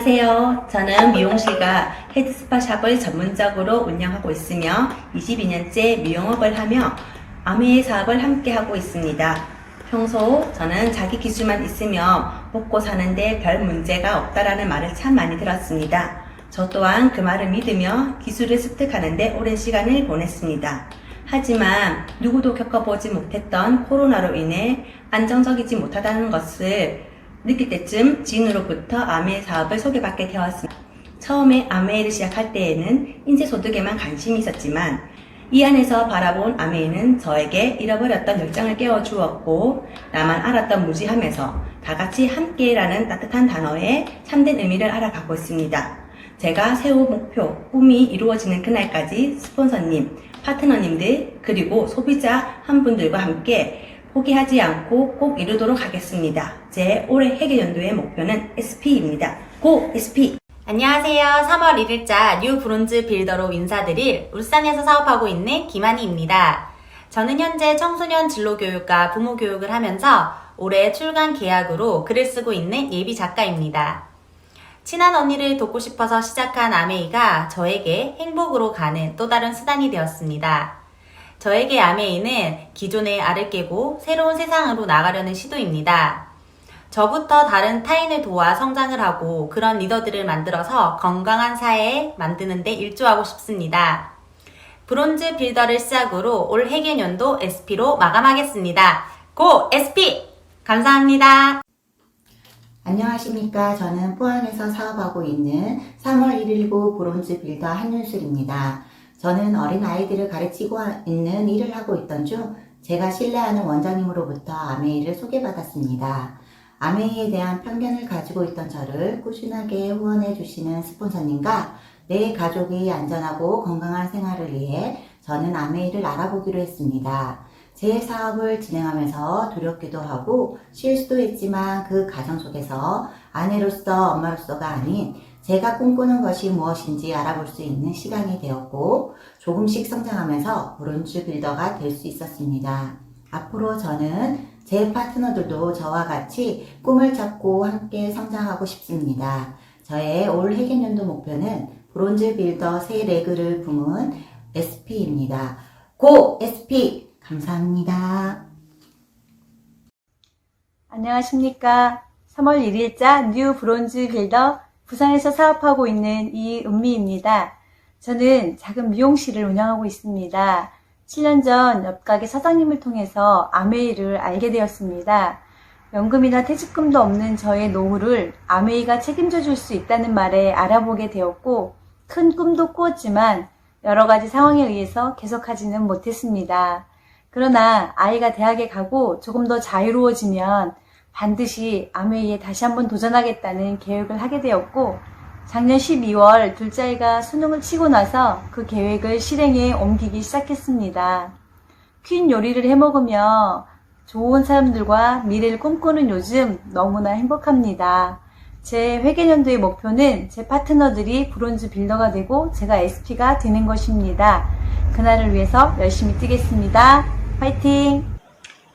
안녕하세요. 저는 미용실과 헤드스파 샵을 전문적으로 운영하고 있으며 22년째 미용업을 하며 아메이 사업을 함께 하고 있습니다. 평소 저는 자기 기술만 있으며 먹고 사는데 별 문제가 없다라는 말을 참 많이 들었습니다. 저 또한 그 말을 믿으며 기술을 습득하는데 오랜 시간을 보냈습니다. 하지만 누구도 겪어보지 못했던 코로나로 인해 안정적이지 못하다는 것을 느낄 때쯤 지인으로부터 아메이 사업을 소개받게 되었습니다. 처음에 아메이를 시작할 때에는 인쇄소득에만 관심이 있었지만 이 안에서 바라본 아메이는 저에게 잃어버렸던 열정을 깨워주었고 나만 알았던 무지함에서 다같이 함께라는 따뜻한 단어의 참된 의미를 알아가고 있습니다. 제가 세운 목표, 꿈이 이루어지는 그날까지 스폰서님, 파트너님들, 그리고 소비자 한 분들과 함께 포기하지 않고 꼭 이루도록 하겠습니다. 제 올해 회계연도의 목표는 SP입니다. 고 SP! 안녕하세요. 3월 1일자 뉴 브론즈 빌더로 인사드릴 울산에서 사업하고 있는 김한희입니다. 저는 현재 청소년 진로교육과 부모교육을 하면서 올해 출간 계약으로 글을 쓰고 있는 예비 작가입니다. 친한 언니를 돕고 싶어서 시작한 아메이가 저에게 행복으로 가는 또 다른 수단이 되었습니다. 저에게 아메이는 기존의 알을 깨고 새로운 세상으로 나가려는 시도입니다. 저부터 다른 타인을 도와 성장을 하고 그런 리더들을 만들어서 건강한 사회에 만드는 데 일조하고 싶습니다. 브론즈 빌더를 시작으로 올 회계연도 SP로 마감하겠습니다. 고 SP! 감사합니다. 안녕하십니까. 저는 포항에서 사업하고 있는 3월 119 브론즈 빌더 한윤술입니다. 저는 어린 아이들을 가르치고 있는 일을 하고 있던 중 제가 신뢰하는 원장님으로부터 아메이를 소개받았습니다. 아메이에 대한 편견을 가지고 있던 저를 꾸준하게 후원해 주시는 스폰서님과 내 가족이 안전하고 건강한 생활을 위해 저는 아메이를 알아보기로 했습니다. 제 사업을 진행하면서 두렵기도 하고 실수도 했지만 그 과정 속에서 아내로서 엄마로서가 아닌 제가 꿈꾸는 것이 무엇인지 알아볼 수 있는 시간이 되었고 조금씩 성장하면서 브론즈 빌더가 될 수 있었습니다. 앞으로 저는 제 파트너들도 저와 같이 꿈을 찾고 함께 성장하고 싶습니다. 저의 올 회계연도 목표는 브론즈 빌더 새 레그를 품은 SP입니다. 고 SP! 감사합니다. 안녕하십니까. 3월 1일자 뉴 브론즈 빌더 부산에서 사업하고 있는 이은미입니다. 저는 작은 미용실을 운영하고 있습니다. 7년 전 옆가게 사장님을 통해서 아메이를 알게 되었습니다. 연금이나 퇴직금도 없는 저의 노후를 아메이가 책임져 줄 수 있다는 말에 알아보게 되었고 큰 꿈도 꾸었지만 여러 가지 상황에 의해서 계속하지는 못했습니다. 그러나 아이가 대학에 가고 조금 더 자유로워지면 반드시 아메이에 다시 한번 도전하겠다는 계획을 하게 되었고 작년 12월 둘째 아이가 수능을 치고 나서 그 계획을 실행에 옮기기 시작했습니다. 퀸 요리를 해먹으며 좋은 사람들과 미래를 꿈꾸는 요즘 너무나 행복합니다. 제 회계연도의 목표는 제 파트너들이 브론즈 빌더가 되고 제가 SP가 되는 것입니다. 그날을 위해서 열심히 뛰겠습니다. 화이팅!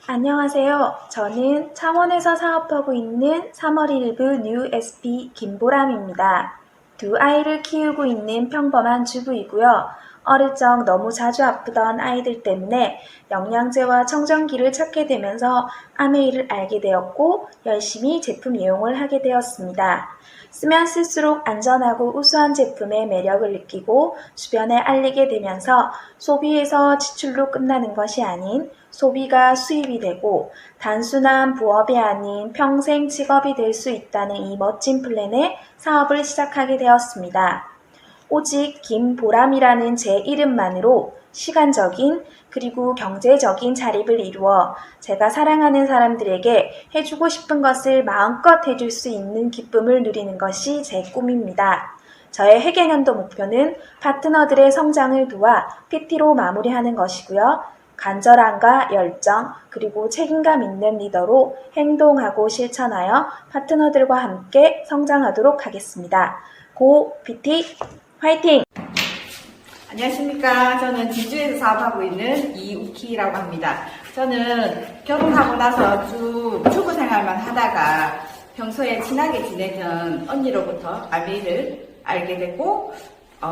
안녕하세요. 저는 창원에서 사업하고 있는 3월 1부 뉴 SP 김보람입니다. 두 아이를 키우고 있는 평범한 주부이고요. 어릴 적 너무 자주 아프던 아이들 때문에 영양제와 청정기를 찾게 되면서 아메이를 알게 되었고 열심히 제품 이용을 하게 되었습니다. 쓰면 쓸수록 안전하고 우수한 제품의 매력을 느끼고 주변에 알리게 되면서 소비에서 지출로 끝나는 것이 아닌 소비가 수입이 되고 단순한 부업이 아닌 평생 직업이 될 수 있다는 이 멋진 플랜에 사업을 시작하게 되었습니다. 오직 김보람이라는 제 이름만으로 시간적인 그리고 경제적인 자립을 이루어 제가 사랑하는 사람들에게 해주고 싶은 것을 마음껏 해줄 수 있는 기쁨을 누리는 것이 제 꿈입니다. 저의 회계연도 목표는 파트너들의 성장을 도와 PT로 마무리하는 것이고요. 간절함과 열정 그리고 책임감 있는 리더로 행동하고 실천하여 파트너들과 함께 성장하도록 하겠습니다. 고 PT 화이팅! 안녕하십니까. 저는 진주에서 사업하고 있는 이우키라고 합니다. 저는 결혼하고 나서 쭉 주부 생활만 하다가 평소에 친하게 지내던 언니로부터 아미를 알게 되고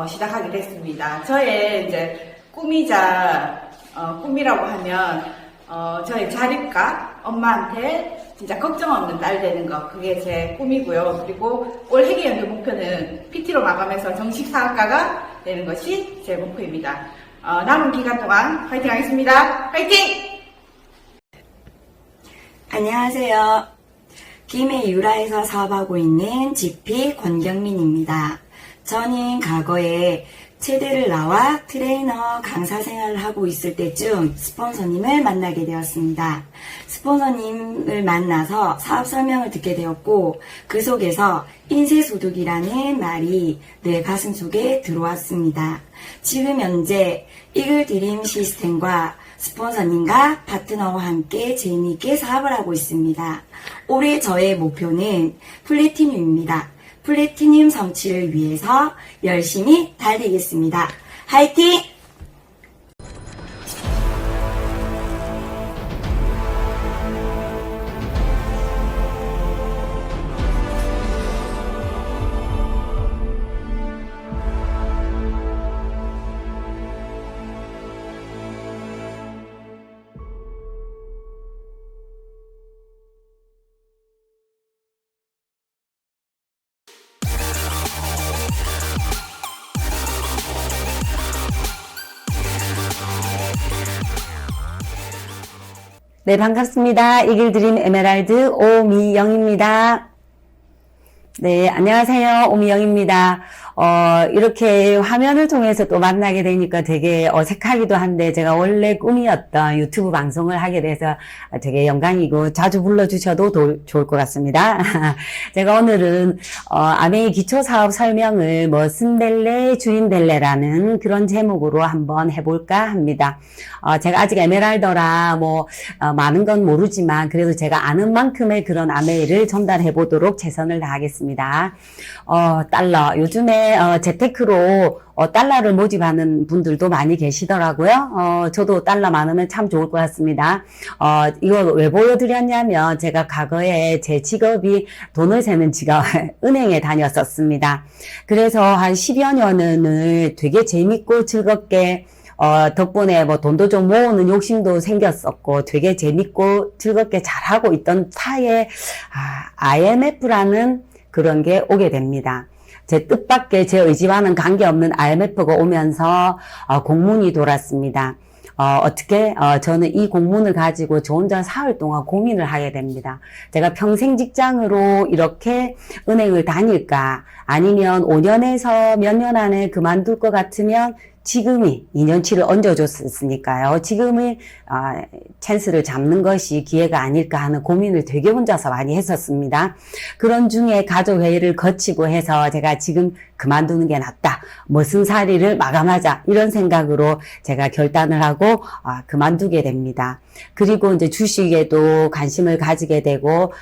시작하게 됐습니다. 저의 이제 꿈이라고 하면 저의 자립과 엄마한테 진짜 걱정 없는 딸 되는 거, 그게 제 꿈이고요. 그리고 올 회계연도 목표는 PT로 마감해서 정식 사업가가 되는 것이 제 목표입니다. 남은 기간 동안 화이팅 하겠습니다. 화이팅! 안녕하세요. 김해 유라에서 사업하고 있는 GP 권경민입니다. 저는 과거에 체대를 나와 트레이너 강사 생활을 하고 있을 때쯤 스폰서님을 만나게 되었습니다. 스폰서님을 만나서 사업 설명을 듣게 되었고 그 속에서 인쇄소득이라는 말이 내 가슴 속에 들어왔습니다. 지금 현재 이글드림 시스템과 스폰서님과 파트너와 함께 재미있게 사업을 하고 있습니다. 올해 저의 목표는 플래티늄입니다. 플래티늄 성취를 위해서 열심히 달리겠습니다. 화이팅! 네, 반갑습니다. 이글드림 에메랄드 오미영입니다. 네, 안녕하세요. 오미영입니다. 이렇게 화면을 통해서 또 만나게 되니까 되게 어색하기도 한데, 제가 원래 꿈이었던 유튜브 방송을 하게 돼서 되게 영광이고, 자주 불러주셔도 좋을 것 같습니다. 제가 오늘은, 아메이 기초사업 설명을 쓴델레, 주인델레라는 그런 제목으로 한번 해볼까 합니다. 제가 아직 에메랄더라, 많은 건 모르지만, 그래도 제가 아는 만큼의 그런 아메이를 전달해 보도록 최선을 다하겠습니다. 달러. 요즘에 재테크로 달러를 모집하는 분들도 많이 계시더라고요. 저도 달러 많으면 참 좋을 것 같습니다. 이걸 왜 보여드렸냐면 제가 과거에 제 직업이 돈을 세는 직업, 은행에 다녔었습니다. 그래서 한 10여 년을 되게 재밌고 즐겁게 덕분에 돈도 좀 모으는 욕심도 생겼었고 되게 재밌고 즐겁게 잘하고 있던 차에 IMF라는 그런 게 오게 됩니다. 제 뜻밖의 제 의지와는 관계없는 IMF가 오면서 공문이 돌았습니다. 어떻게 저는 이 공문을 가지고 저 혼자 사흘 동안 고민을 하게 됩니다. 제가 평생 직장으로 이렇게 은행을 다닐까 아니면 5년에서 몇 년 안에 그만둘 것 같으면 지금이 2년치를 얹어줬으니까요. 지금의 찬스를 잡는 것이 기회가 아닐까 하는 고민을 되게 혼자서 많이 했었습니다. 그런 중에 가족회의를 거치고 해서 제가 지금 그만두는 게 낫다. 머슴살이를 마감하자. 이런 생각으로 제가 결단을 하고 그만두게 됩니다. 그리고 이제 주식에도 관심을 가지게 되고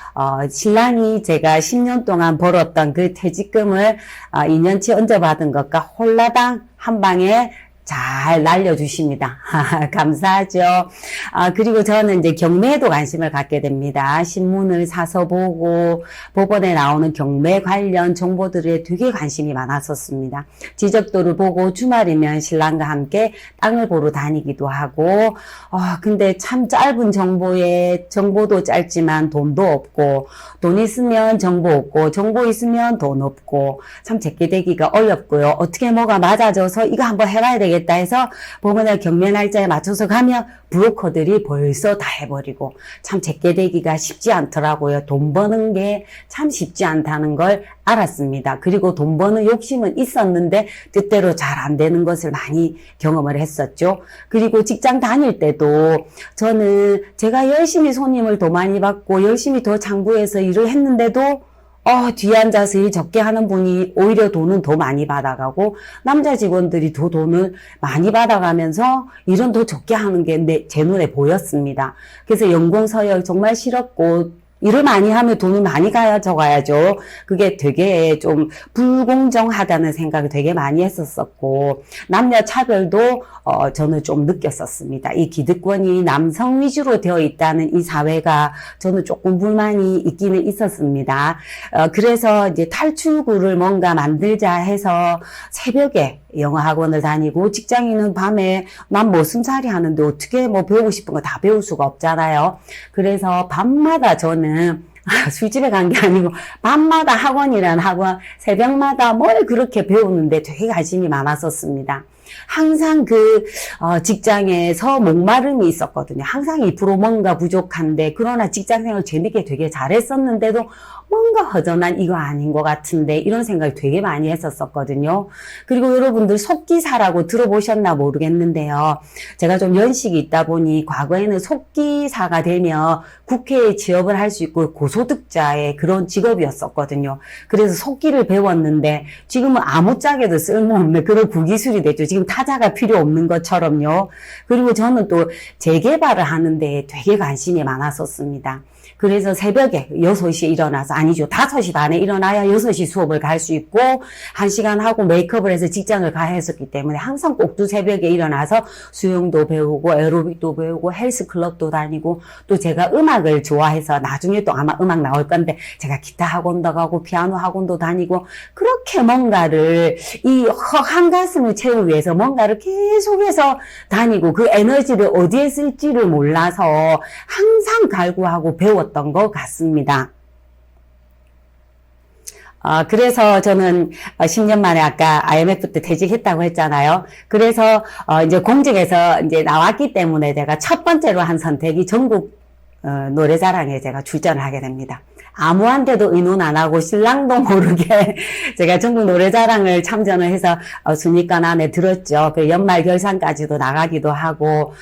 신랑이 제가 10년 동안 벌었던 그 퇴직금을 2년치 얹어받은 것과 홀라당 한 방에 잘 날려주십니다. 감사하죠. 그리고 저는 이제 경매에도 관심을 갖게 됩니다. 신문을 사서 보고 법원에 나오는 경매 관련 정보들에 되게 관심이 많았었습니다. 지적도를 보고 주말이면 신랑과 함께 땅을 보러 다니기도 하고 근데 참 짧은 정보도 짧지만 돈도 없고 돈 있으면 정보 없고 정보 있으면 돈 없고 참 제껴대기가 어렵고요. 어떻게 뭐가 맞아져서 이거 한번 해봐야 되겠다 해서 법원에 경매 날짜에 맞춰서 가면 브로커들이 벌써 다 해버리고 참 제껴대기가 쉽지 않더라고요. 돈 버는 게 참 쉽지 않다는 걸 알았습니다. 그리고 돈 버는 욕심은 있었는데 뜻대로 잘 안 되는 것을 많이 경험을 했었죠. 그리고 직장 다닐 때도 저는 제가 열심히 손님을 더 많이 받고 열심히 더 장부해서 일을 했는데도 뒤에 앉아서 일 적게 하는 분이 오히려 돈은 더 많이 받아가고 남자 직원들이 더 돈을 많이 받아가면서 일은 더 적게 하는 게 제 눈에 보였습니다. 그래서 연공 서열 정말 싫었고 일을 많이 하면 돈이 많이 가져가야죠. 그게 되게 좀 불공정하다는 생각을 되게 많이 했었었고, 남녀 차별도 저는 좀 느꼈었습니다. 이 기득권이 남성 위주로 되어 있다는 이 사회가 저는 조금 불만이 있기는 있었습니다. 그래서 이제 탈출구를 뭔가 만들자 해서 새벽에 영어 학원을 다니고, 직장인은 밤에 난 머슴살이 하는데 어떻게 뭐 배우고 싶은 거 다 배울 수가 없잖아요. 그래서 밤마다 저는 술집에 간 게 아니고 밤마다 학원이란 학원, 새벽마다 뭘 그렇게 배우는데 되게 관심이 많았었습니다. 항상 직장에서 목마름이 있었거든요. 항상 2% 뭔가 부족한데, 그러나 직장생활 재밌게 되게 잘했었는데도 뭔가 허전한 이거 아닌 것 같은데, 이런 생각을 되게 많이 했었거든요. 그리고 여러분들 속기사라고 들어보셨나 모르겠는데요. 제가 좀 연식이 있다 보니 과거에는 속기사가 되면 국회에 취업을 할 수 있고 고소득자의 그런 직업이었었거든요. 그래서 속기를 배웠는데 지금은 아무짝에도 쓸모없는 그런 구기술이 됐죠. 지금 타자가 필요 없는 것처럼요. 그리고 저는 또 재개발을 하는데 되게 관심이 많았었습니다. 그래서 새벽에 6시에 일어나서, 아니죠, 5시 반에 일어나야 6시 수업을 갈 수 있고 1시간 하고 메이크업을 해서 직장을 가야 했었기 때문에 항상 꼭두 새벽에 일어나서 수영도 배우고 에어로빅도 배우고 헬스클럽도 다니고, 또 제가 음악을 좋아해서 나중에 또 아마 음악 나올 건데 제가 기타 학원도 가고 피아노 학원도 다니고, 그렇게 뭔가를 이 한가슴을 채우기 위해서 뭔가를 계속해서 다니고, 그 에너지를 어디에 쓸지를 몰라서 항상 갈구하고 배웠던 것 같습니다. 그래서 저는 10년 만에 아까 IMF 때 퇴직했다고 했잖아요. 그래서 이제 공직에서 이제 나왔기 때문에 제가 첫 번째로 한 선택이 전국 노래자랑에 제가 출전을 하게 됩니다. 아무한테도 의논 안 하고 신랑도 모르게 제가 전국 노래자랑을 참전을 해서 순위권 안에 들었죠. 그 연말 결산까지도 나가기도 하고,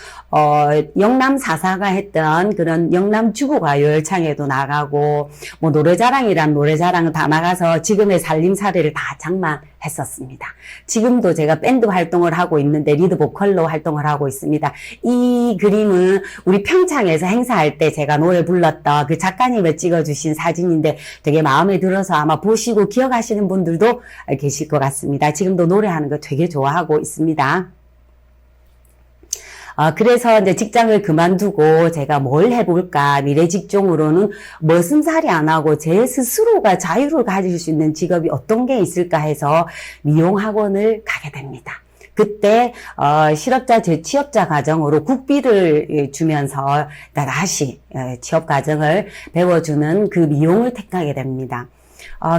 영남 4사가 했던 그런 영남 주부가요열창에도 나가고, 뭐 노래자랑이란 노래자랑은 다 나가서 지금의 살림살이를 다 장만했었습니다. 지금도 제가 밴드 활동을 하고 있는데 리드 보컬로 활동을 하고 있습니다. 이 그림은 우리 평창에서 행사할 때 제가 노래 불렀던 그 작가님을 찍어주신 사진인데 되게 마음에 들어서 아마 보시고 기억하시는 분들도 계실 것 같습니다. 지금도 노래하는 거 되게 좋아하고 있습니다. 그래서 이제 직장을 그만두고 제가 뭘 해볼까, 미래 직종으로는 머슴살이 안 하고 제 스스로가 자유를 가질 수 있는 직업이 어떤 게 있을까 해서 미용학원을 가게 됩니다. 그때 실업자 재취업자 과정으로 국비를 주면서 다시 취업 과정을 배워주는 그 미용을 택하게 됩니다.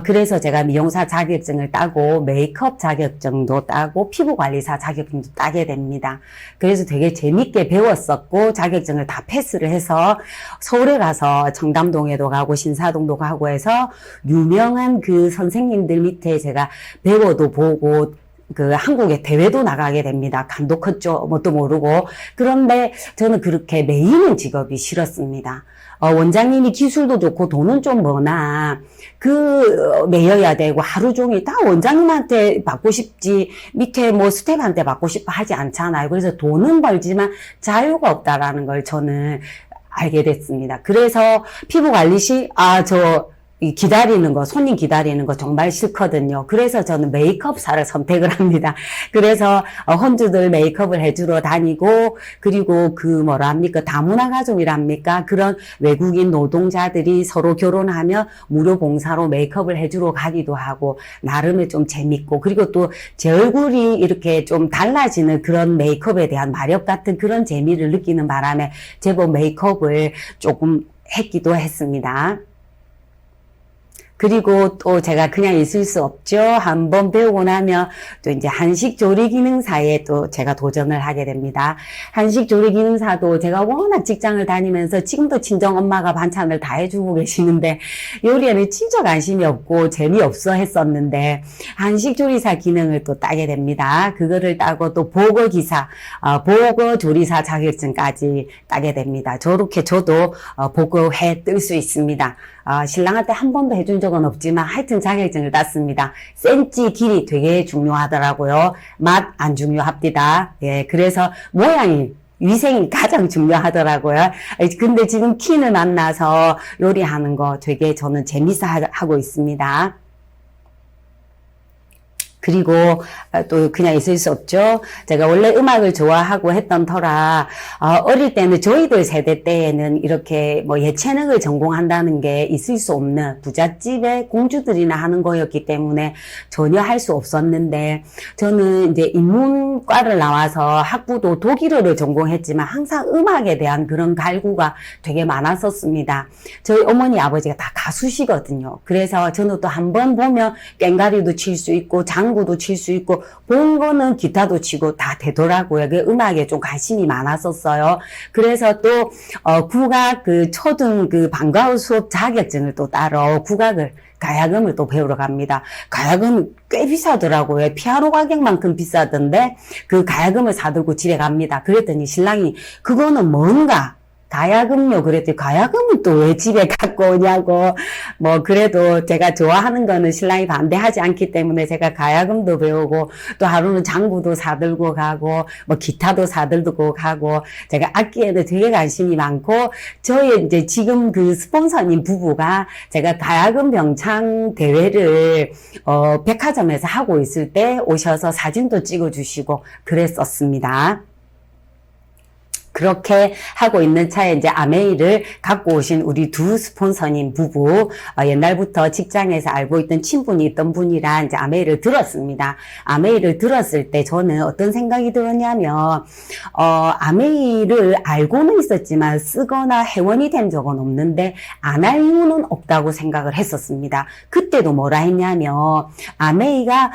그래서 제가 미용사 자격증을 따고 메이크업 자격증도 따고 피부관리사 자격증도 따게 됩니다. 그래서 되게 재밌게 배웠었고 자격증을 다 패스를 해서 서울에 가서 청담동에도 가고 신사동도 가고 해서 유명한 그 선생님들 밑에 제가 배워도 보고 그 한국의 대회도 나가게 됩니다. 감독 컸죠. 뭣도 모르고. 그런데 저는 그렇게 매이는 직업이 싫었습니다. 원장님이 기술도 좋고 돈은 좀 머나 매여야 되고 하루 종일 다 원장님한테 받고 싶지 밑에 뭐 스텝한테 받고 싶어 하지 않잖아요. 그래서 돈은 벌지만 자유가 없다라는 걸 저는 알게 됐습니다. 그래서 피부관리시 기다리는 거, 손님 기다리는 거 정말 싫거든요. 그래서 저는 메이크업사를 선택을 합니다. 그래서 혼주들 메이크업을 해주러 다니고, 그리고 다문화 가족이랍니까? 그런 외국인 노동자들이 서로 결혼하면 무료 봉사로 메이크업을 해주러 가기도 하고, 나름의 좀 재밌고, 그리고 또 제 얼굴이 이렇게 좀 달라지는 그런 메이크업에 대한 마력 같은 그런 재미를 느끼는 바람에 제법 메이크업을 조금 했기도 했습니다. 그리고 또 제가 그냥 있을 수 없죠. 한번 배우고 나면 또 이제 한식 조리 기능사에 또 제가 도전을 하게 됩니다. 한식 조리 기능사도 제가 워낙 직장을 다니면서 지금도 친정 엄마가 반찬을 다 해주고 계시는데 요리에는 진짜 관심이 없고 재미없어 했었는데 한식 조리사 기능을 또 따게 됩니다. 그거를 따고 또 보거기사, 보거조리사 자격증까지 따게 됩니다. 저렇게 저도 보거회 뜰 수 있습니다. 신랑한테 한 번도 해준 적은 없지만 하여튼 자격증을 땄습니다. 센치 길이 되게 중요하더라고요. 맛 안 중요합니다. 예, 그래서 모양이 위생이 가장 중요하더라고요. 근데 지금 키는 안 나서 요리하는 거 되게 저는 재밌어 하고 있습니다. 그리고 또 그냥 있을 수 없죠. 제가 원래 음악을 좋아하고 했던 터라 어릴 때는 저희들 세대 때에는 이렇게 뭐 예체능을 전공한다는 게 있을 수 없는 부잣집의 공주들이나 하는 거였기 때문에 전혀 할 수 없었는데 저는 이제 인문과를 나와서 학부도 독일어를 전공했지만 항상 음악에 대한 그런 갈구가 되게 많았었습니다. 저희 어머니 아버지가 다 가수시거든요. 그래서 저는 또 한 번 보면 꽹과리도 칠 수 있고 장구도 칠 수 있고 본 거는 기타도 치고 다 되더라고요. 그 음악에 좀 관심이 많았었어요. 그래서 또 국악 그 초등 그 방과후 수업 자격증을 또 따러 국악을 가야금을 또 배우러 갑니다. 가야금은 꽤 비싸더라고요. 피아노 가격만큼 비싸던데 그 가야금을 사들고 집에 갑니다. 그랬더니 신랑이 그거는 뭔가 가야금요. 그랬더니 가야금은 또 왜 집에 갖고 오냐고. 뭐 그래도 제가 좋아하는 거는 신랑이 반대하지 않기 때문에 제가 가야금도 배우고 또 하루는 장구도 사들고 가고 뭐 기타도 사들고 가고 제가 악기에도 되게 관심이 많고 저희 이제 지금 그 스폰서님 부부가 제가 가야금 병창 대회를 백화점에서 하고 있을 때 오셔서 사진도 찍어주시고 그랬었습니다. 그렇게 하고 있는 차에 이제 아메이를 갖고 오신 우리 두 스폰서님 부부, 옛날부터 직장에서 알고 있던 친분이 있던 분이라 이제 아메이를 들었습니다. 아메이를 들었을 때 저는 어떤 생각이 들었냐면, 아메이를 알고는 있었지만 쓰거나 회원이 된 적은 없는데, 안 할 이유는 없다고 생각을 했었습니다. 그때도 뭐라 했냐면, 아메이가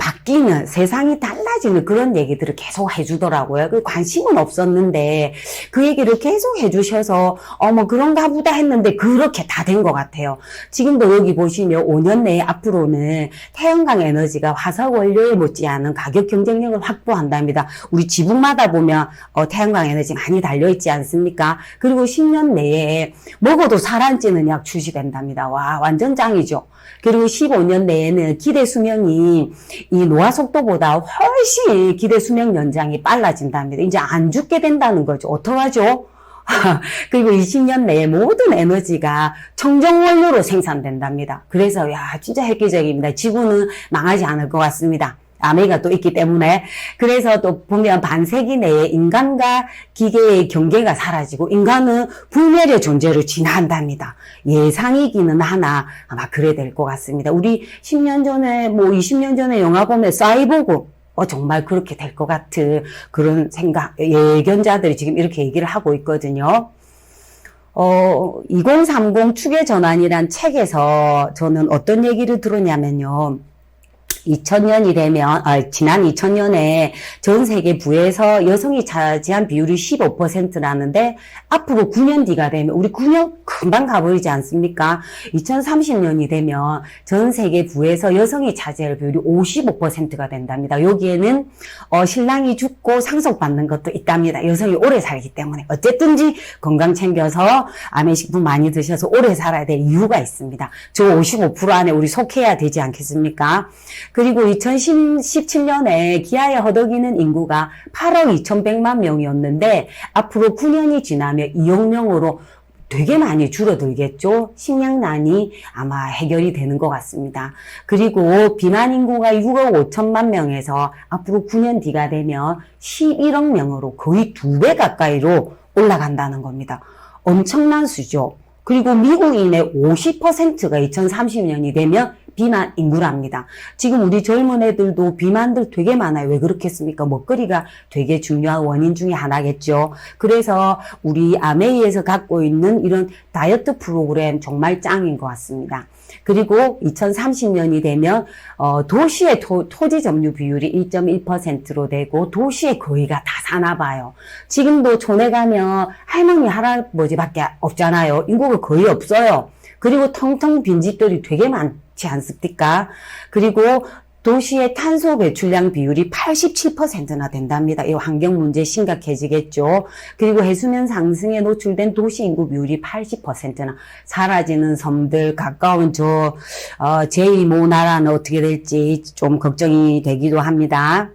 바뀌는, 세상이 달라지는 그런 얘기들을 계속 해주더라고요. 그 관심은 없었는데 그 얘기를 계속 해주셔서 뭐 그런가 보다 했는데 그렇게 다 된 것 같아요. 지금도 여기 보시면 5년 내에 앞으로는 태양광 에너지가 화석 원료에 못지않은 가격 경쟁력을 확보한답니다. 우리 지붕마다 보면 태양광 에너지 많이 달려있지 않습니까? 그리고 10년 내에 먹어도 살 안 찌는 약 출시된답니다. 와, 완전 짱이죠. 그리고 15년 내에는 기대 수명이 이 노화 속도보다 훨씬 기대 수명 연장이 빨라진답니다. 이제 안 죽게 된다는 거죠. 어떡하죠? 그리고 20년 내에 모든 에너지가 청정 원료로 생산된답니다. 그래서 야 진짜 획기적입니다. 지구는 망하지 않을 것 같습니다. 아메이가 또 있기 때문에. 그래서 또 보면 반세기 내에 인간과 기계의 경계가 사라지고 인간은 불멸의 존재를 진화한답니다. 예상이기는 하나 아마 그래야 될 것 같습니다. 우리 10년 전에 뭐 20년 전에 영화 보면 사이보그 정말 그렇게 될 것 같은 그런 생각, 예견자들이 지금 이렇게 얘기를 하고 있거든요. 2030 추계 전환이란 책에서 저는 어떤 얘기를 들었냐면요. 2000년이 되면, 지난 2000년에 전 세계 부에서 여성이 차지한 비율이 15%라는데, 앞으로 9년 뒤가 되면, 우리 9년 금방 가버리지 않습니까? 2030년이 되면 전 세계 부에서 여성이 차지할 비율이 55%가 된답니다. 여기에는, 신랑이 죽고 상속받는 것도 있답니다. 여성이 오래 살기 때문에. 어쨌든지 건강 챙겨서 아메식품 많이 드셔서 오래 살아야 될 이유가 있습니다. 저 55% 안에 우리 속해야 되지 않겠습니까? 그리고 2017년에 기아에 허덕이는 인구가 8억 2100만 명이었는데 앞으로 9년이 지나면 2억 명으로 되게 많이 줄어들겠죠. 식량난이 아마 해결이 되는 것 같습니다. 그리고 비만 인구가 6억 5천만 명에서 앞으로 9년 뒤가 되면 11억 명으로 거의 2배 가까이로 올라간다는 겁니다. 엄청난 수죠. 그리고 미국인의 50%가 2030년이 되면 비만 인구랍니다. 지금 우리 젊은 애들도 비만들 되게 많아요. 왜 그렇겠습니까? 먹거리가 되게 중요한 원인 중에 하나겠죠. 그래서 우리 아메이에서 갖고 있는 이런 다이어트 프로그램 정말 짱인 것 같습니다. 그리고 2030년이 되면 도시의 토지 점유 비율이 1.1%로 되고 도시의 거의가 다 사나 봐요. 지금도 촌에 가면 할머니 할아버지밖에 없잖아요. 인구가 거의 없어요. 그리고 텅텅 빈 집들이 되게 많지 않습니까? 그리고 도시의 탄소 배출량 비율이 87%나 된답니다. 이 환경 문제 심각해지겠죠. 그리고 해수면 상승에 노출된 도시 인구 비율이 80%나 사라지는 섬들, 가까운 제2모 나라는 어떻게 될지 좀 걱정이 되기도 합니다.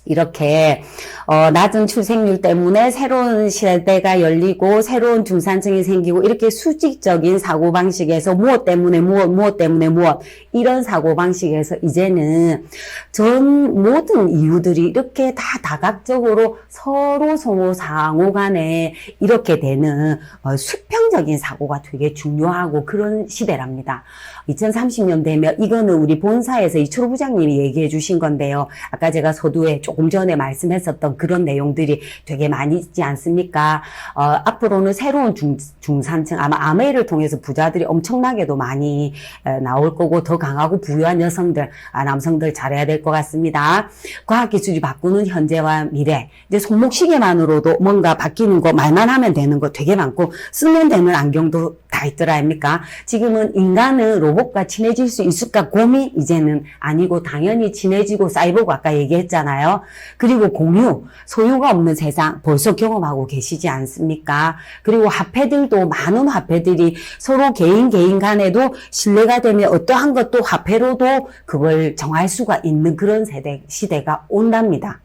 이렇게 낮은 출생률 때문에 새로운 시대가 열리고 새로운 중산층이 생기고 이렇게 수직적인 사고방식에서 무엇 때문에 무엇 때문에 무엇 이런 사고방식에서 이제는 전 모든 이유들이 이렇게 다 다각적으로 서로 상호 간에 이렇게 되는 수평적인 사고가 되게 중요하고 그런 시대랍니다. 2030년 되면 이거는 우리 본사에서 이철호 부장님이 얘기해 주신 건데요. 아까 제가 서두에 조금 전에 말씀했었던 그런 내용들이 되게 많이 있지 않습니까? 앞으로는 새로운 중산층, 아마 아메이를 통해서 부자들이 엄청나게도 많이 나올 거고 더 강하고 부유한 여성들, 남성들 잘해야 될 것 같습니다. 과학기술이 바꾸는 현재와 미래, 이제 손목시계만으로도 뭔가 바뀌는 거 말만 하면 되는 거 되게 많고 쓰면 되는 안경도 다 있더라 아닙니까? 지금은 인간은 로봇과 친해질 수 있을까 고민 이제는 아니고 당연히 친해지고 사이보그 아까 얘기했잖아요. 그리고 공유, 소유가 없는 세상 벌써 경험하고 계시지 않습니까? 그리고 화폐들도 많은 화폐들이 서로 개인 간에도 신뢰가 되면 어떠한 것도 화폐로도 그걸 정할 수가 있는 그런 시대가 온답니다.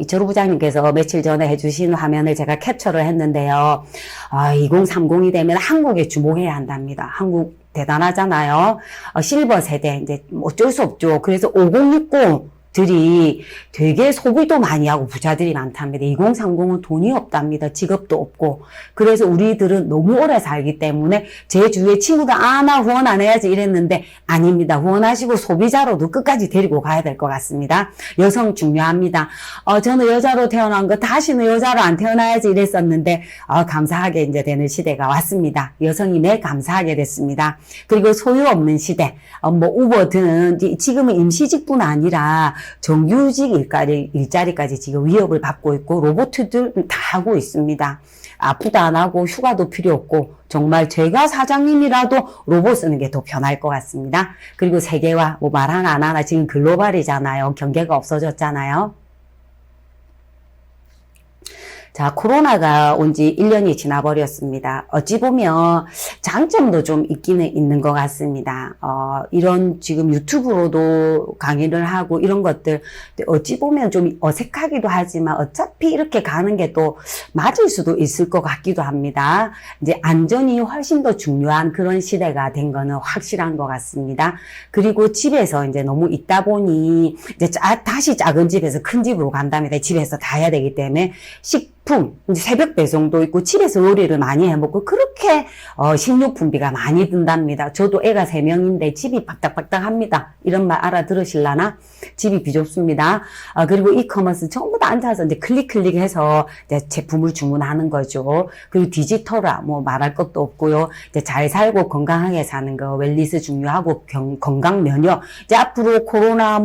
이철우 부장님께서 며칠 전에 해주신 화면을 제가 캡처를 했는데요. 2030이 되면 한국에 주목해야 한답니다. 한국 대단하잖아요. 실버 세대, 이제 어쩔 수 없죠. 그래서 5060들이 되게 소비도 많이 하고 부자들이 많답니다. 2030은 돈이 없답니다. 직업도 없고. 그래서 우리들은 너무 오래 살기 때문에 제 주위에 친구들 나 후원 안 해야지 이랬는데 아닙니다. 후원하시고 소비자로도 끝까지 데리고 가야 될 것 같습니다. 여성 중요합니다. 저는 여자로 태어난 거 다시는 여자로 안 태어나야지 이랬었는데 감사하게 이제 되는 시대가 왔습니다. 여성이 매 감사하게 됐습니다. 그리고 소유 없는 시대, 우버든 지금은 임시직뿐 아니라 정규직 일자리까지 지금 위협을 받고 있고 로봇들 다 하고 있습니다. 아프다 안 하고 휴가도 필요 없고 정말 제가 사장님이라도 로봇 쓰는 게 더 편할 것 같습니다. 그리고 세계화 말 하나 안 하나 지금 글로벌이잖아요. 경계가 없어졌잖아요. 자, 코로나가 온 지 1년이 지나버렸습니다. 어찌 보면 장점도 좀 있기는 있는 것 같습니다. 이런 지금 유튜브로도 강의를 하고 이런 것들 어찌 보면 좀 어색하기도 하지만 어차피 이렇게 가는 게 또 맞을 수도 있을 것 같기도 합니다. 이제 안전이 훨씬 더 중요한 그런 시대가 된 거는 확실한 것 같습니다. 그리고 집에서 이제 너무 있다 보니 이제 다시 작은 집에서 큰 집으로 간답니다. 집에서 다 해야 되기 때문에 이제 새벽 배송도 있고 집에서 요리를 많이 해먹고 그렇게 식료 품비가 많이 든답니다. 저도 애가 3명인데 집이 박닥박닥합니다. 이런 말 알아들으실라나? 집이 비좁습니다. 그리고 이커머스 전부 다 앉아서 이제 클릭해서 이제 제품을 주문하는 거죠. 그리고 디지털화 말할 것도 없고요. 이제 잘 살고 건강하게 사는 거 웰니스 중요하고 건강 면역. 이제 앞으로 코로나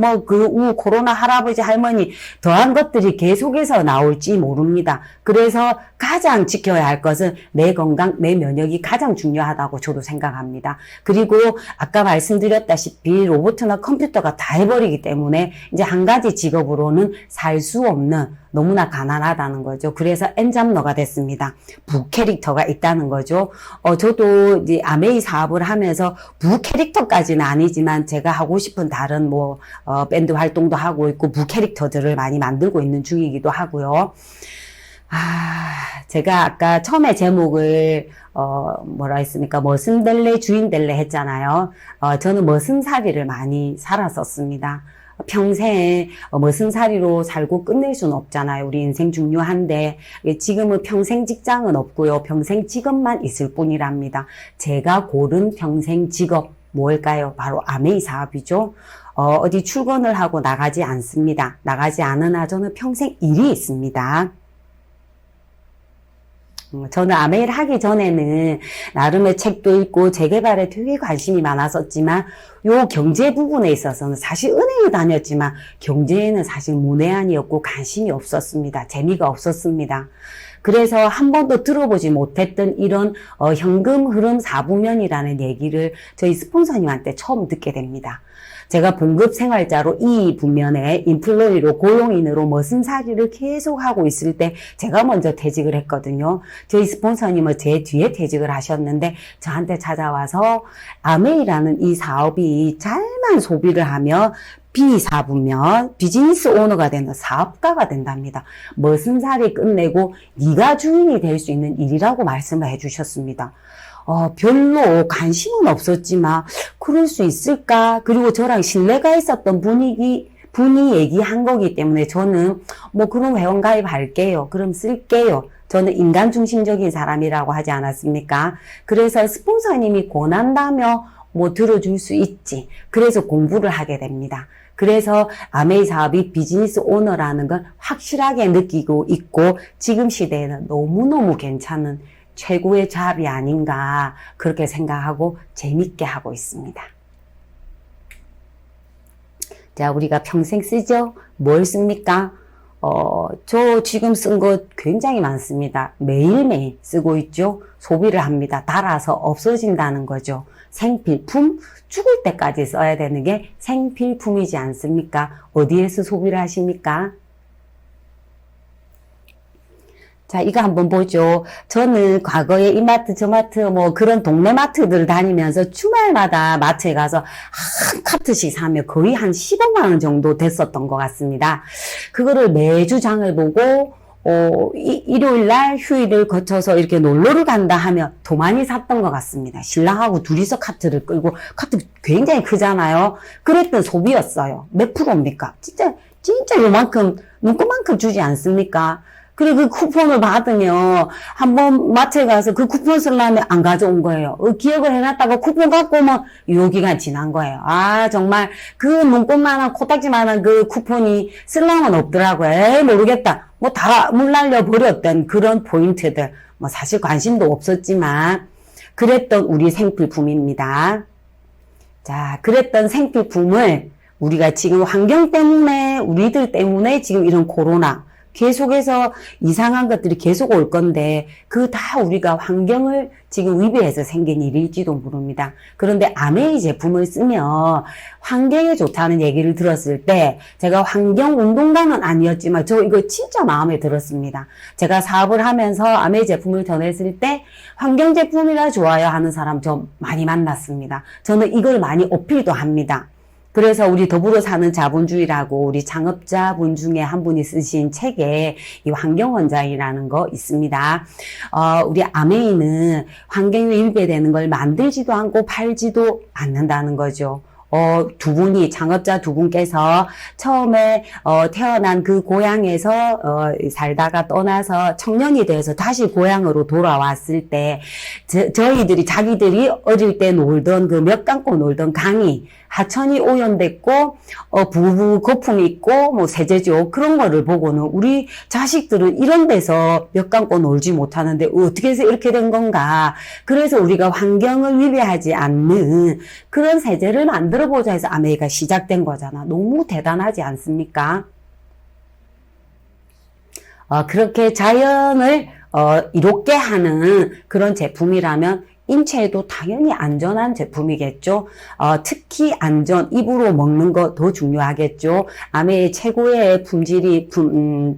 코로나 할아버지 할머니 더한 것들이 계속해서 나올지 모릅니다. 그래서 가장 지켜야 할 것은 내 건강, 내 면역이 가장 중요하다고 저도 생각합니다. 그리고 아까 말씀드렸다시피 로봇이나 컴퓨터가 다 해버리기 때문에 이제 한 가지 직업으로는 살 수 없는 너무나 가난하다는 거죠. 그래서 엔잡러가 됐습니다. 부캐릭터가 있다는 거죠. 저도 이제 아메이 사업을 하면서 부캐릭터까지는 아니지만 제가 하고 싶은 다른 밴드 활동도 하고 있고 부캐릭터들을 많이 만들고 있는 중이기도 하고요. 제가 아까 처음에 제목을, 뭐라 했습니까? 머슴 될래, 주인 될래 했잖아요. 저는 머슴살이를 많이 살았었습니다. 평생 머슴살이로 살고 끝낼 수는 없잖아요. 우리 인생 중요한데 지금은 평생 직장은 없고요. 평생 직업만 있을 뿐이랍니다. 제가 고른 평생 직업 뭘까요? 바로 아메이 사업이죠. 어디 출근을 하고 나가지 않습니다. 나가지 않으나 저는 평생 일이 있습니다. 저는 아메이를 하기 전에는 나름의 책도 읽고 재개발에 되게 관심이 많았었지만 요 경제 부분에 있어서는 사실 은행에 다녔지만 경제에는 사실 문외한이었고 관심이 없었습니다. 재미가 없었습니다. 그래서 한 번도 들어보지 못했던 이런 현금 흐름 4부면이라는 얘기를 저희 스폰서님한테 처음 듣게 됩니다. 제가 봉급 생활자로 이 분면에 인플루이로 고용인으로 머슴살이를 계속 하고 있을 때 제가 먼저 퇴직을 했거든요. 저희 스폰서님은 제 뒤에 퇴직을 하셨는데 저한테 찾아와서 아메이라는 이 사업이 잘만 소비를 하면 비사부면 비즈니스 오너가 되는 사업가가 된답니다. 머슴살이 끝내고 네가 주인이 될 수 있는 일이라고 말씀을 해주셨습니다. 별로 관심은 없었지만 그럴 수 있을까? 그리고 저랑 신뢰가 있었던 분이 얘기한 거기 때문에 저는 뭐 그럼 회원 가입할게요. 그럼 쓸게요. 저는 인간 중심적인 사람이라고 하지 않았습니까? 그래서 스폰서님이 권한다며 뭐 들어줄 수 있지. 그래서 공부를 하게 됩니다. 그래서 아메이 사업이 비즈니스 오너라는 걸 확실하게 느끼고 있고 지금 시대에는 너무너무 괜찮은 최고의 잡이 아닌가 그렇게 생각하고 재밌게 하고 있습니다. 자, 우리가 평생 쓰죠? 뭘 씁니까? 저 지금 쓴 거 굉장히 많습니다. 매일매일 쓰고 있죠? 소비를 합니다. 달아서 없어진다는 거죠. 생필품, 죽을 때까지 써야 되는 게 생필품이지 않습니까? 어디에서 소비를 하십니까? 자, 이거 한번 보죠. 저는 과거에 이마트, 저마트, 뭐 그런 동네 마트들 다니면서 주말마다 마트에 가서 한 카트씩 사면 거의 한 15만 원 정도 됐었던 것 같습니다. 그거를 매주 장을 보고, 일요일날 휴일을 거쳐서 이렇게 놀러를 간다 하면 더 많이 샀던 것 같습니다. 신랑하고 둘이서 카트를 끌고, 카트 굉장히 크잖아요. 그랬던 소비였어요. 몇 프로입니까? 진짜 요만큼, 눈곱만큼 주지 않습니까? 그리고 그 쿠폰을 받으면 한번 마트에 가서 그 쿠폰 쓰려면 안 가져온 거예요. 기억을 해놨다가 쿠폰 갖고 오면 유효기간 지난 거예요. 아 정말 그 눈꽃만한 코딱지만한 그 쿠폰이 쓰려면 없더라고요. 에이 모르겠다. 뭐 다 물 날려 버렸던 그런 포인트들. 뭐 사실 관심도 없었지만 그랬던 우리 생필품입니다. 자, 그랬던 생필품을 우리가 지금 환경 때문에 우리들 때문에 지금 이런 코로나 계속해서 이상한 것들이 계속 올 건데 그 다 우리가 환경을 지금 위배해서 생긴 일일지도 모릅니다. 그런데 아메이 제품을 쓰면 환경에 좋다는 얘기를 들었을 때 제가 환경운동가는 아니었지만 저 이거 진짜 마음에 들었습니다. 제가 사업을 하면서 아메이 제품을 전했을 때 환경 제품이라 좋아요 하는 사람 좀 많이 만났습니다. 저는 이걸 많이 어필도 합니다. 그래서 우리 더불어 사는 자본주의라고 우리 창업자분 중에 한 분이 쓰신 책에 이 환경원장이라는 거 있습니다. 우리 아메이는 환경에 위배되는 걸 만들지도 않고 팔지도 않는다는 거죠. 두 분이, 창업자 두 분께서 처음에, 태어난 그 고향에서, 살다가 떠나서 청년이 돼서 다시 고향으로 돌아왔을 때, 저희들이, 자기들이 어릴 때 놀던 그 몇 감고 놀던 강이, 하천이 오염됐고, 부부 거품이 있고, 뭐 세제죠. 그런 거를 보고는 우리 자식들은 이런 데서 몇 감고 놀지 못하는데 어떻게 해서 이렇게 된 건가. 그래서 우리가 환경을 위배하지 않는 그런 세제를 만들어보자 해서 아메이가 시작된 거잖아. 너무 대단하지 않습니까? 그렇게 자연을, 이롭게 하는 그런 제품이라면 인체에도 당연히 안전한 제품이겠죠. 특히 안전, 입으로 먹는 거 더 중요하겠죠. 아메의 최고의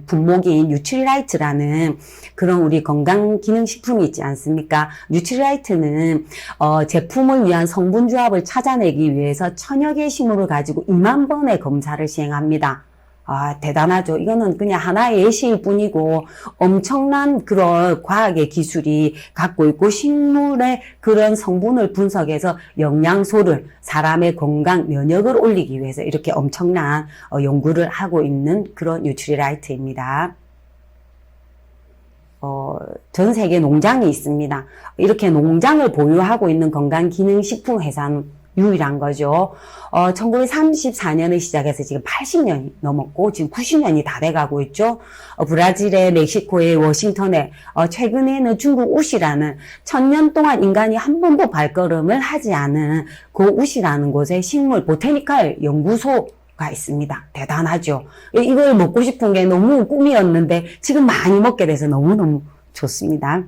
분목인 뉴트리라이트라는 그런 우리 건강기능식품이 있지 않습니까? 뉴트리라이트는 제품을 위한 성분조합을 찾아내기 위해서 천여 개 식물을 가지고 2만 번의 검사를 시행합니다. 대단하죠. 이거는 그냥 하나의 예시일 뿐이고 엄청난 그런 과학의 기술이 갖고 있고 식물의 그런 성분을 분석해서 영양소를 사람의 건강, 면역을 올리기 위해서 이렇게 엄청난 연구를 하고 있는 그런 뉴트리라이트입니다. 전 세계 농장이 있습니다. 이렇게 농장을 보유하고 있는 건강기능식품 회사는 유일한 거죠. 1934년에 시작해서 지금 80년이 넘었고 지금 90년이 다 돼가고 있죠. 브라질의 멕시코의 워싱턴에 최근에는 중국 우시라는 1000년 동안 인간이 한 번도 발걸음을 하지 않은 그 우시라는 곳에 식물 보테니컬 연구소가 있습니다. 대단하죠. 이걸 먹고 싶은 게 너무 꿈이었는데 지금 많이 먹게 돼서 너무너무 좋습니다.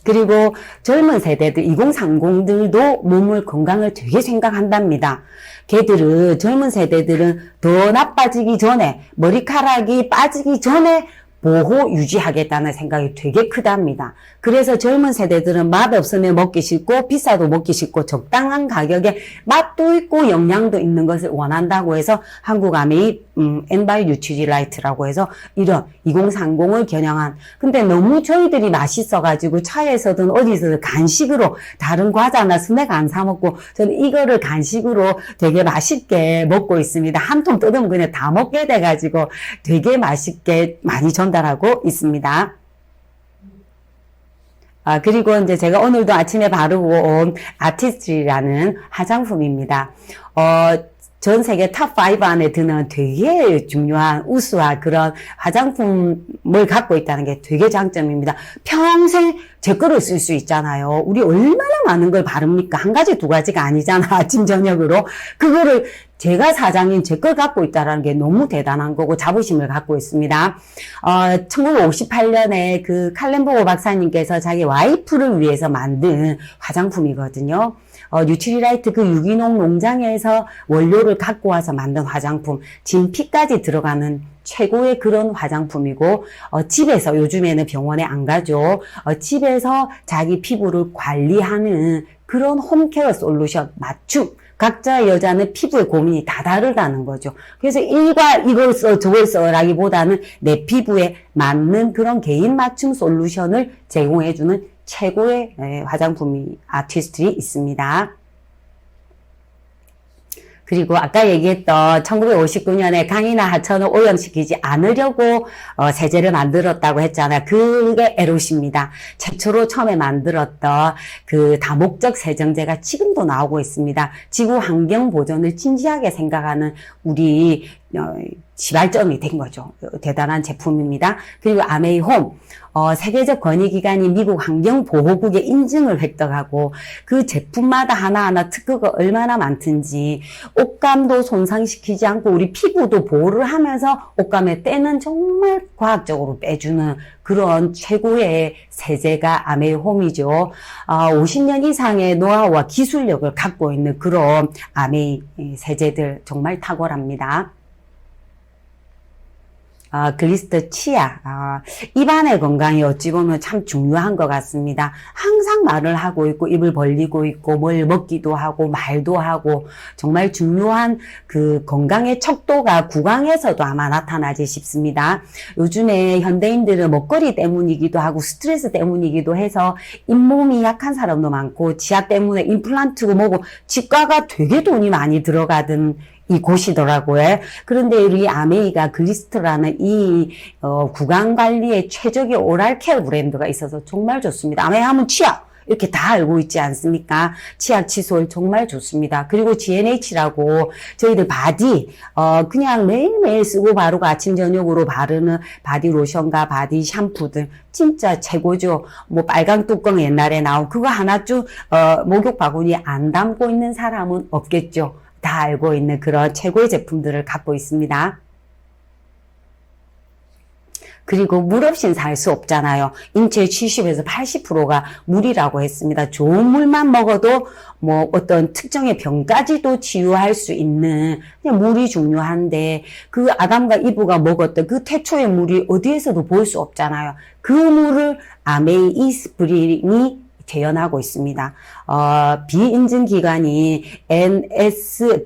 그리고 젊은 세대들 2030들도 몸을 건강을 되게 생각한답니다. 걔들은 젊은 세대들은 더 나빠지기 전에 머리카락이 빠지기 전에 보호 유지하겠다는 생각이 되게 크답니다. 그래서 젊은 세대들은 맛 없으면 먹기 싫고 비싸도 먹기 싫고 적당한 가격에 맛도 있고 영양도 있는 것을 원한다고 해서 한국아메이 엔바이 뉴트리라이트라고 해서 이런 2030을 겨냥한, 근데 너무 저희들이 맛있어가지고 차에서든 어디서든 간식으로 다른 과자나 스낵 안 사 먹고 저는 이거를 간식으로 되게 맛있게 먹고 있습니다. 한 통 뜯으면 그냥 다 먹게 돼가지고 되게 맛있게 많이 전달하고 있습니다. 그리고 이제 제가 오늘도 아침에 바르고 온 아티스트라는 화장품입니다. 전 세계 탑 5 안에 드는 되게 중요한 우수한 그런 화장품을 갖고 있다는 게 되게 장점입니다. 평생 제 거를 쓸 수 있잖아요. 우리 얼마나 많은 걸 바릅니까? 한 가지, 두 가지가 아니잖아. 아침, 저녁으로. 그거를 제가 사장인 제 걸 갖고 있다는 게 너무 대단한 거고 자부심을 갖고 있습니다. 1958년에 그 칼렌보고 박사님께서 자기 와이프를 위해서 만든 화장품이거든요. 뉴트리라이트 그 유기농 농장에서 원료를 갖고 와서 만든 화장품, 진피까지 들어가는 최고의 그런 화장품이고, 집에서, 요즘에는 병원에 안 가죠. 집에서 자기 피부를 관리하는 그런 홈케어 솔루션, 맞춤. 각자 여자는 피부의 고민이 다 다르다는 거죠. 그래서 일과 이걸 써, 저걸 써라기보다는 내 피부에 맞는 그런 개인 맞춤 솔루션을 제공해주는 최고의 화장품이 아티스트이 있습니다. 그리고 아까 얘기했던 1959년에 강이나 하천을 오염시키지 않으려고 세제를 만들었다고 했잖아요. 그게 에롯입니다. 최초로 처음에 만들었던 그 다목적 세정제가 지금도 나오고 있습니다. 지구 환경 보존을 진지하게 생각하는 우리 시발점이 된 거죠. 대단한 제품입니다. 그리고 아메이홈, 세계적 권위기관인 미국 환경보호국의 인증을 획득하고 그 제품마다 하나하나 특허가 얼마나 많든지 옷감도 손상시키지 않고 우리 피부도 보호를 하면서 옷감의 때는 정말 과학적으로 빼주는 그런 최고의 세제가 아메이홈이죠. 50년 이상의 노하우와 기술력을 갖고 있는 그런 아메이 세제들 정말 탁월합니다. 글리스터 치아, 입안의 건강이 어찌 보면 참 중요한 것 같습니다. 항상 말을 하고 있고 입을 벌리고 있고 뭘 먹기도 하고 말도 하고 정말 중요한 그 건강의 척도가 구강에서도 아마 나타나지 싶습니다. 요즘에 현대인들은 먹거리 때문이기도 하고 스트레스 때문이기도 해서 잇몸이 약한 사람도 많고 치아 때문에 임플란트고 뭐고 치과가 되게 돈이 많이 들어가던 이 곳이더라고요. 그런데 우리 아메이가 글리스터라는 이 구강 관리의 최적의 오랄 케어 브랜드가 있어서 정말 좋습니다. 아메이 하면 치아 이렇게 다 알고 있지 않습니까? 치약 칫솔 정말 좋습니다. 그리고 GNH라고 저희들 바디 그냥 매일매일 쓰고 바르고 아침 저녁으로 바르는 바디 로션과 바디 샴푸들 진짜 최고죠. 뭐 빨강 뚜껑 옛날에 나온 그거 하나쯤 목욕 바구니에 안 담고 있는 사람은 없겠죠. 다 알고 있는 그런 최고의 제품들을 갖고 있습니다. 그리고 물 없이는 살 수 없잖아요. 인체의 70에서 80%가 물이라고 했습니다. 좋은 물만 먹어도 뭐 어떤 특정의 병까지도 치유할 수 있는 그냥 물이 중요한데 그 아담과 이브가 먹었던 그 태초의 물이 어디에서도 볼 수 없잖아요. 그 물을 아메이 이스프링이 재현하고 있습니다. 비인증 기관인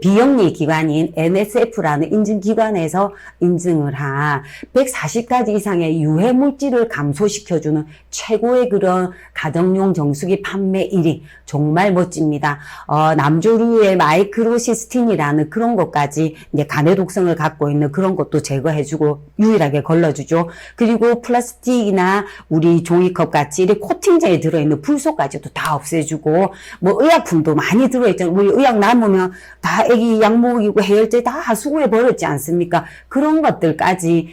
비영리 기관인 NSF라는 인증 기관에서 인증을 한 140가지 이상의 유해 물질을 감소시켜주는 최고의 그런 가정용 정수기 판매 1위. 정말 멋집니다. 남조류의 마이크로시스틴이라는 그런 것까지 이제 간의 독성을 갖고 있는 그런 것도 제거해주고 유일하게 걸러주죠. 그리고 플라스틱이나 우리 종이컵 같이 이렇게 코팅제에 들어있는 불소까지도 다 없애주고 뭐 의약품도 많이 들어있잖아요. 우리 의약 남으면 다 애기 약 먹이고 해열제 다 수거해 버렸지 않습니까? 그런 것들까지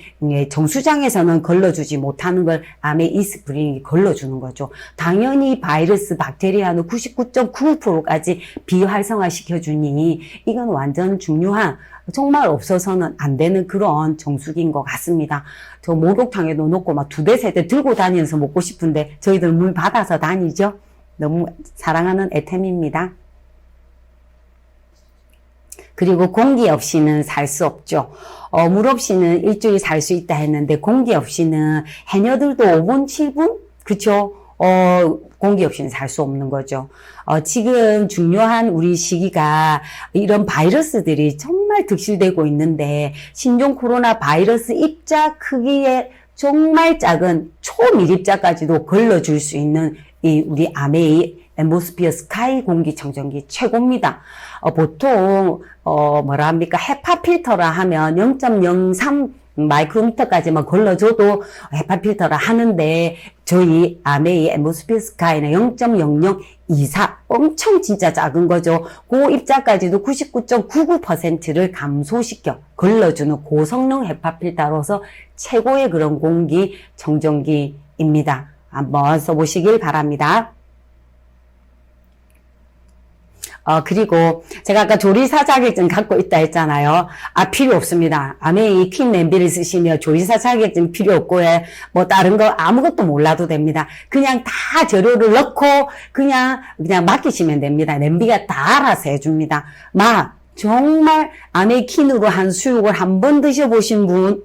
정수장에서는 걸러주지 못하는 걸 아메 이스프링이 걸러주는 거죠. 당연히 바이러스, 박테리아는 99.9%까지 비활성화 시켜주니 이건 완전 중요한 정말 없어서는 안 되는 그런 정수기인 것 같습니다. 저 목욕탕에도 놓고 막 2대, 3대 들고 다니면서 먹고 싶은데 저희들 물 받아서 다니죠. 너무 사랑하는 애템입니다. 그리고 공기 없이는 살 수 없죠. 물 없이는 일주일 살 수 있다 했는데 공기 없이는 해녀들도 5분, 7분? 그쵸? 공기 없이는 살 수 없는 거죠. 지금 중요한 우리 시기가 이런 바이러스들이 정말 득실되고 있는데 신종 코로나 바이러스 입자 크기의 정말 작은 초밀입자까지도 걸러줄 수 있는 이 우리 아메이 앰보스피어 스카이 공기청정기 최고입니다. 보통 뭐라 합니까? 헤파 필터라 하면 0.03 마이크로미터까지만 걸러줘도 헤파 필터라 하는데 저희 아메이 앰보스피어 스카이는 0.0024 엄청 진짜 작은 거죠. 그 입자까지도 99.99%를 감소시켜 걸러주는 고성능 헤파 필터로서 최고의 그런 공기 청정기입니다. 한번 써보시길 바랍니다. 그리고 제가 아까 조리사 자격증 갖고 있다 했잖아요. 필요 없습니다. 아메이 퀸 냄비를 쓰시면 조리사 자격증 필요 없고, 뭐 다른 거 아무것도 몰라도 됩니다. 그냥 다 재료를 넣고, 그냥 맡기시면 됩니다. 냄비가 다 알아서 해줍니다. 정말 아메이 퀸으로 한 수육을 한 번 드셔보신 분,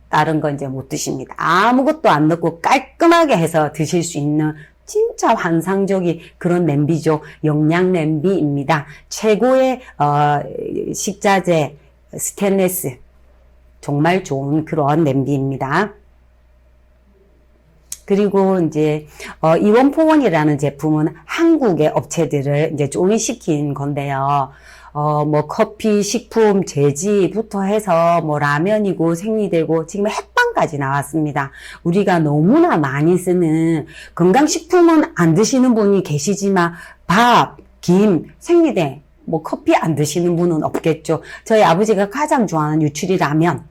다른 거 이제 못 드십니다. 아무것도 안 넣고 깔끔하게 해서 드실 수 있는 진짜 환상적인 그런 냄비죠. 영양 냄비입니다. 최고의 식자재 스테인리스 정말 좋은 그런 냄비입니다. 그리고 이제 이원포원이라는 제품은 한국의 업체들을 이제 조인시킨 건데요. 뭐 커피, 식품, 제지부터 해서 뭐 라면이고 생리대고 지금 햇반까지 나왔습니다. 우리가 너무나 많이 쓰는 건강식품은 안 드시는 분이 계시지만 밥, 김, 생리대, 뭐 커피 안 드시는 분은 없겠죠. 저희 아버지가 가장 좋아하는 유출이 라면.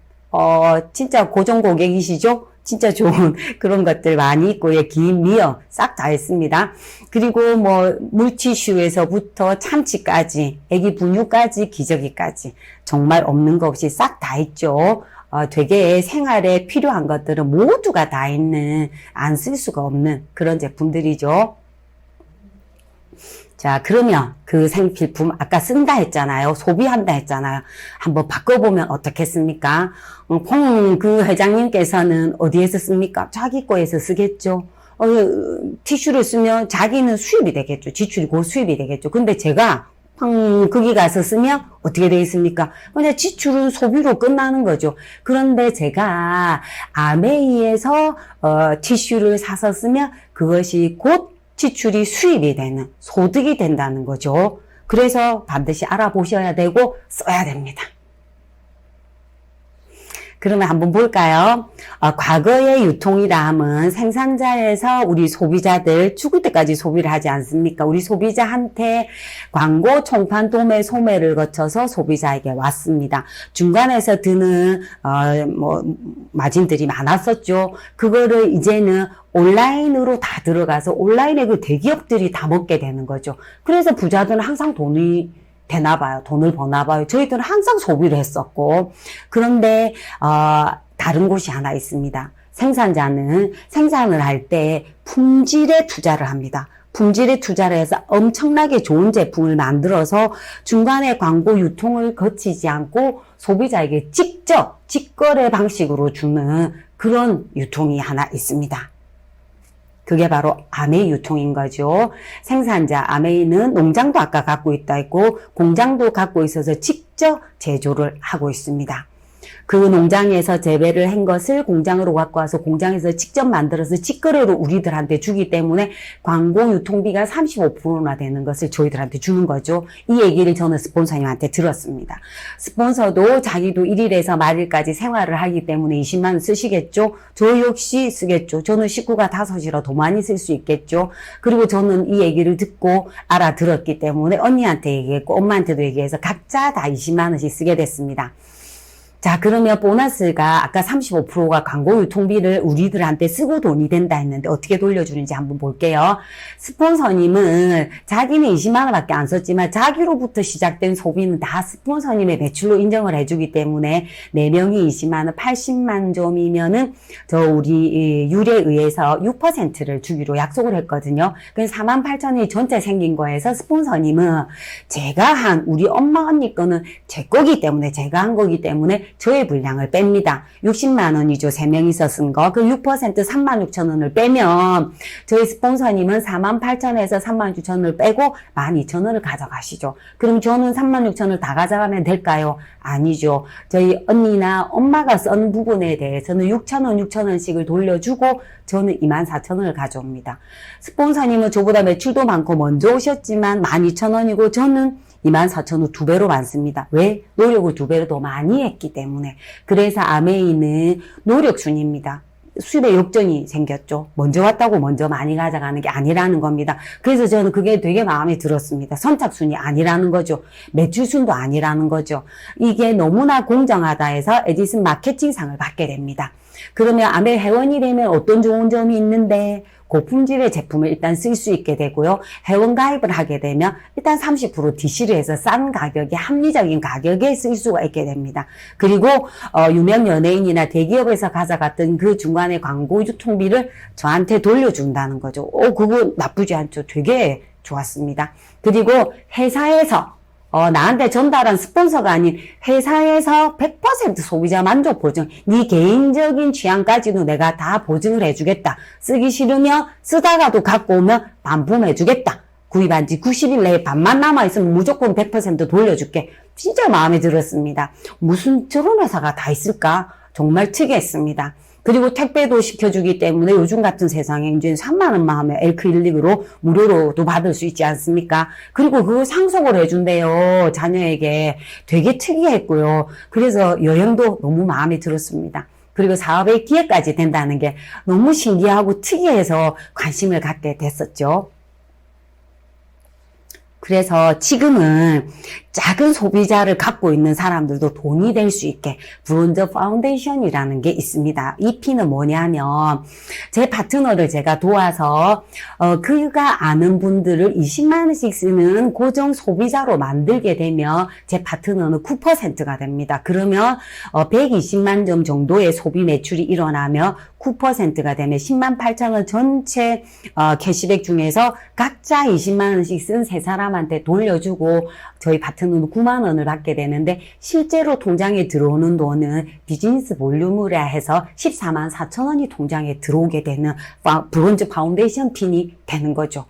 진짜 고정 고객이시죠? 진짜 좋은 그런 것들 많이 있고요. 김, 미역 싹 다 있습니다. 그리고 뭐 물티슈에서부터 참치까지, 애기 분유까지, 기저귀까지 정말 없는 거 없이 싹 다 있죠. 되게 생활에 필요한 것들은 모두가 다 있는, 안 쓸 수가 없는 그런 제품들이죠. 자, 그러면 그 생필품 아까 쓴다 했잖아요. 소비한다 했잖아요. 한번 바꿔보면 어떻겠습니까? 그 회장님께서는 어디에서 씁니까? 자기 거에서 쓰겠죠. 티슈를 쓰면 자기는 수입이 되겠죠. 지출이 곧 수입이 되겠죠. 근데 제가 거기 가서 쓰면 어떻게 되어 있습니까? 그냥 지출은 소비로 끝나는 거죠. 그런데 제가 아메이에서 티슈를 사서 쓰면 그것이 곧 지출이 수입이 되는, 소득이 된다는 거죠. 그래서 반드시 알아보셔야 되고 써야 됩니다. 그러면 한번 볼까요? 과거의 유통이라 함은 생산자에서 우리 소비자들 죽을 때까지 소비를 하지 않습니까? 우리 소비자한테 광고, 총판, 도매, 소매를 거쳐서 소비자에게 왔습니다. 중간에서 드는 마진들이 많았었죠. 그거를 이제는 온라인으로 다 들어가서 온라인에 그 대기업들이 다 먹게 되는 거죠. 그래서 부자들은 항상 돈이 되나 봐요. 돈을 버나 봐요. 저희들은 항상 소비를 했었고. 그런데 다른 곳이 하나 있습니다. 생산자는 생산을 할 때 품질에 투자를 합니다. 품질에 투자를 해서 엄청나게 좋은 제품을 만들어서 중간에 광고 유통을 거치지 않고 소비자에게 직접 직거래 방식으로 주는 그런 유통이 하나 있습니다. 그게 바로 아메이 유통인 거죠. 생산자 아메이는 농장도 아까 갖고 있다 했고 공장도 갖고 있어서 직접 제조를 하고 있습니다. 그 농장에서 재배를 한 것을 공장으로 갖고 와서 공장에서 직접 만들어서 직거래로 우리들한테 주기 때문에 광고 유통비가 35%나 되는 것을 저희들한테 주는 거죠. 이 얘기를 저는 스폰서님한테 들었습니다. 스폰서도 자기도 1일에서 말일까지 생활을 하기 때문에 20만 원 쓰시겠죠? 저 역시 쓰겠죠. 저는 식구가 5이라 더 많이 쓸 수 있겠죠. 그리고 저는 이 얘기를 듣고 알아들었기 때문에 언니한테 얘기했고 엄마한테도 얘기해서 각자 다 20만 원씩 쓰게 됐습니다. 자, 그러면 보너스가 아까 35%가 광고 유통비를 우리들한테 쓰고 돈이 된다 했는데 어떻게 돌려주는지 한번 볼게요. 스폰서님은 자기는 20만 원밖에 안 썼지만 자기로부터 시작된 소비는 다 스폰서님의 매출로 인정을 해주기 때문에 4명이 20만 원, 80만 점이면은 우리 율에 의해서 6%를 주기로 약속을 했거든요. 그래서 48,000원이 전체 생긴 거에서 스폰서님은 제가 한 우리 엄마 언니 거는 제 거기 때문에 제가 한 거기 때문에 저의 분량을 뺍니다. 60만 원이죠. 3명이서 쓴 거. 그 6% 36,000원을 빼면 저희 스폰서님은 48,000원에서 36,000원을 빼고 12,000원을 가져가시죠. 그럼 저는 36,000원을 다 가져가면 될까요? 아니죠. 저희 언니나 엄마가 쓴 부분에 대해서는 6,000원씩을 돌려주고 저는 24,000원을 가져옵니다. 스폰서님은 저보다 매출도 많고 먼저 오셨지만 12,000원이고 저는 24,000원 2배로 많습니다. 왜? 노력을 2배로 더 많이 했기 때문에. 그래서 아메이는 노력순입니다. 수입에 역전이 생겼죠. 먼저 왔다고 먼저 많이 가져가는 게 아니라는 겁니다. 그래서 저는 그게 되게 마음에 들었습니다. 선착순이 아니라는 거죠. 매출순도 아니라는 거죠. 이게 너무나 공정하다 해서 에디슨 마케팅상을 받게 됩니다. 그러면 아메 회원이 되면 어떤 좋은 점이 있는데 고품질의 제품을 일단 쓸 수 있게 되고요. 회원 가입을 하게 되면 일단 30% DC를 해서 싼 가격에 합리적인 가격에 쓸 수가 있게 됩니다. 그리고 유명 연예인이나 대기업에서 가져갔던 그 중간에 광고 유통비를 저한테 돌려준다는 거죠. 그거 나쁘지 않죠. 되게 좋았습니다. 그리고 회사에서 나한테 전달한 스폰서가 아닌 회사에서 100% 소비자 만족 보증, 네 개인적인 취향까지도 내가 다 보증을 해주겠다. 쓰기 싫으면 쓰다가도 갖고 오면 반품해주겠다. 구입한 지 90일 내에 반만 남아있으면 무조건 100% 돌려줄게. 진짜 마음에 들었습니다. 무슨 저런 회사가 다 있을까? 정말 특이했습니다. 그리고 택배도 시켜주기 때문에 요즘 같은 세상에 이제 3만 원만 하면 엘크1릭으로 무료로도 받을 수 있지 않습니까? 그리고 그거 상속을 해준대요. 자녀에게. 되게 특이했고요. 그래서 여행도 너무 마음에 들었습니다. 그리고 사업의 기회까지 된다는 게 너무 신기하고 특이해서 관심을 갖게 됐었죠. 그래서 지금은 작은 소비자를 갖고 있는 사람들도 돈이 될 수 있게 브론즈 파운데이션이라는 게 있습니다. 이 피는 뭐냐면 제 파트너를 제가 도와서 그가 아는 분들을 20만 원씩 쓰는 고정 소비자로 만들게 되면 제 파트너는 9%가 됩니다. 그러면 120만 점 정도의 소비 매출이 일어나면 9%가 되면 10만 8천 원 전체 캐시백 중에서 각자 20만 원씩 쓴 세 사람한테 돌려주고 저희 파트너는 9만 원을 받게 되는데 실제로 통장에 들어오는 돈은 비즈니스 볼륨으로 해서 14만 4천 원이 통장에 들어오게 되는 브론즈 파운데이션 핀이 되는 거죠.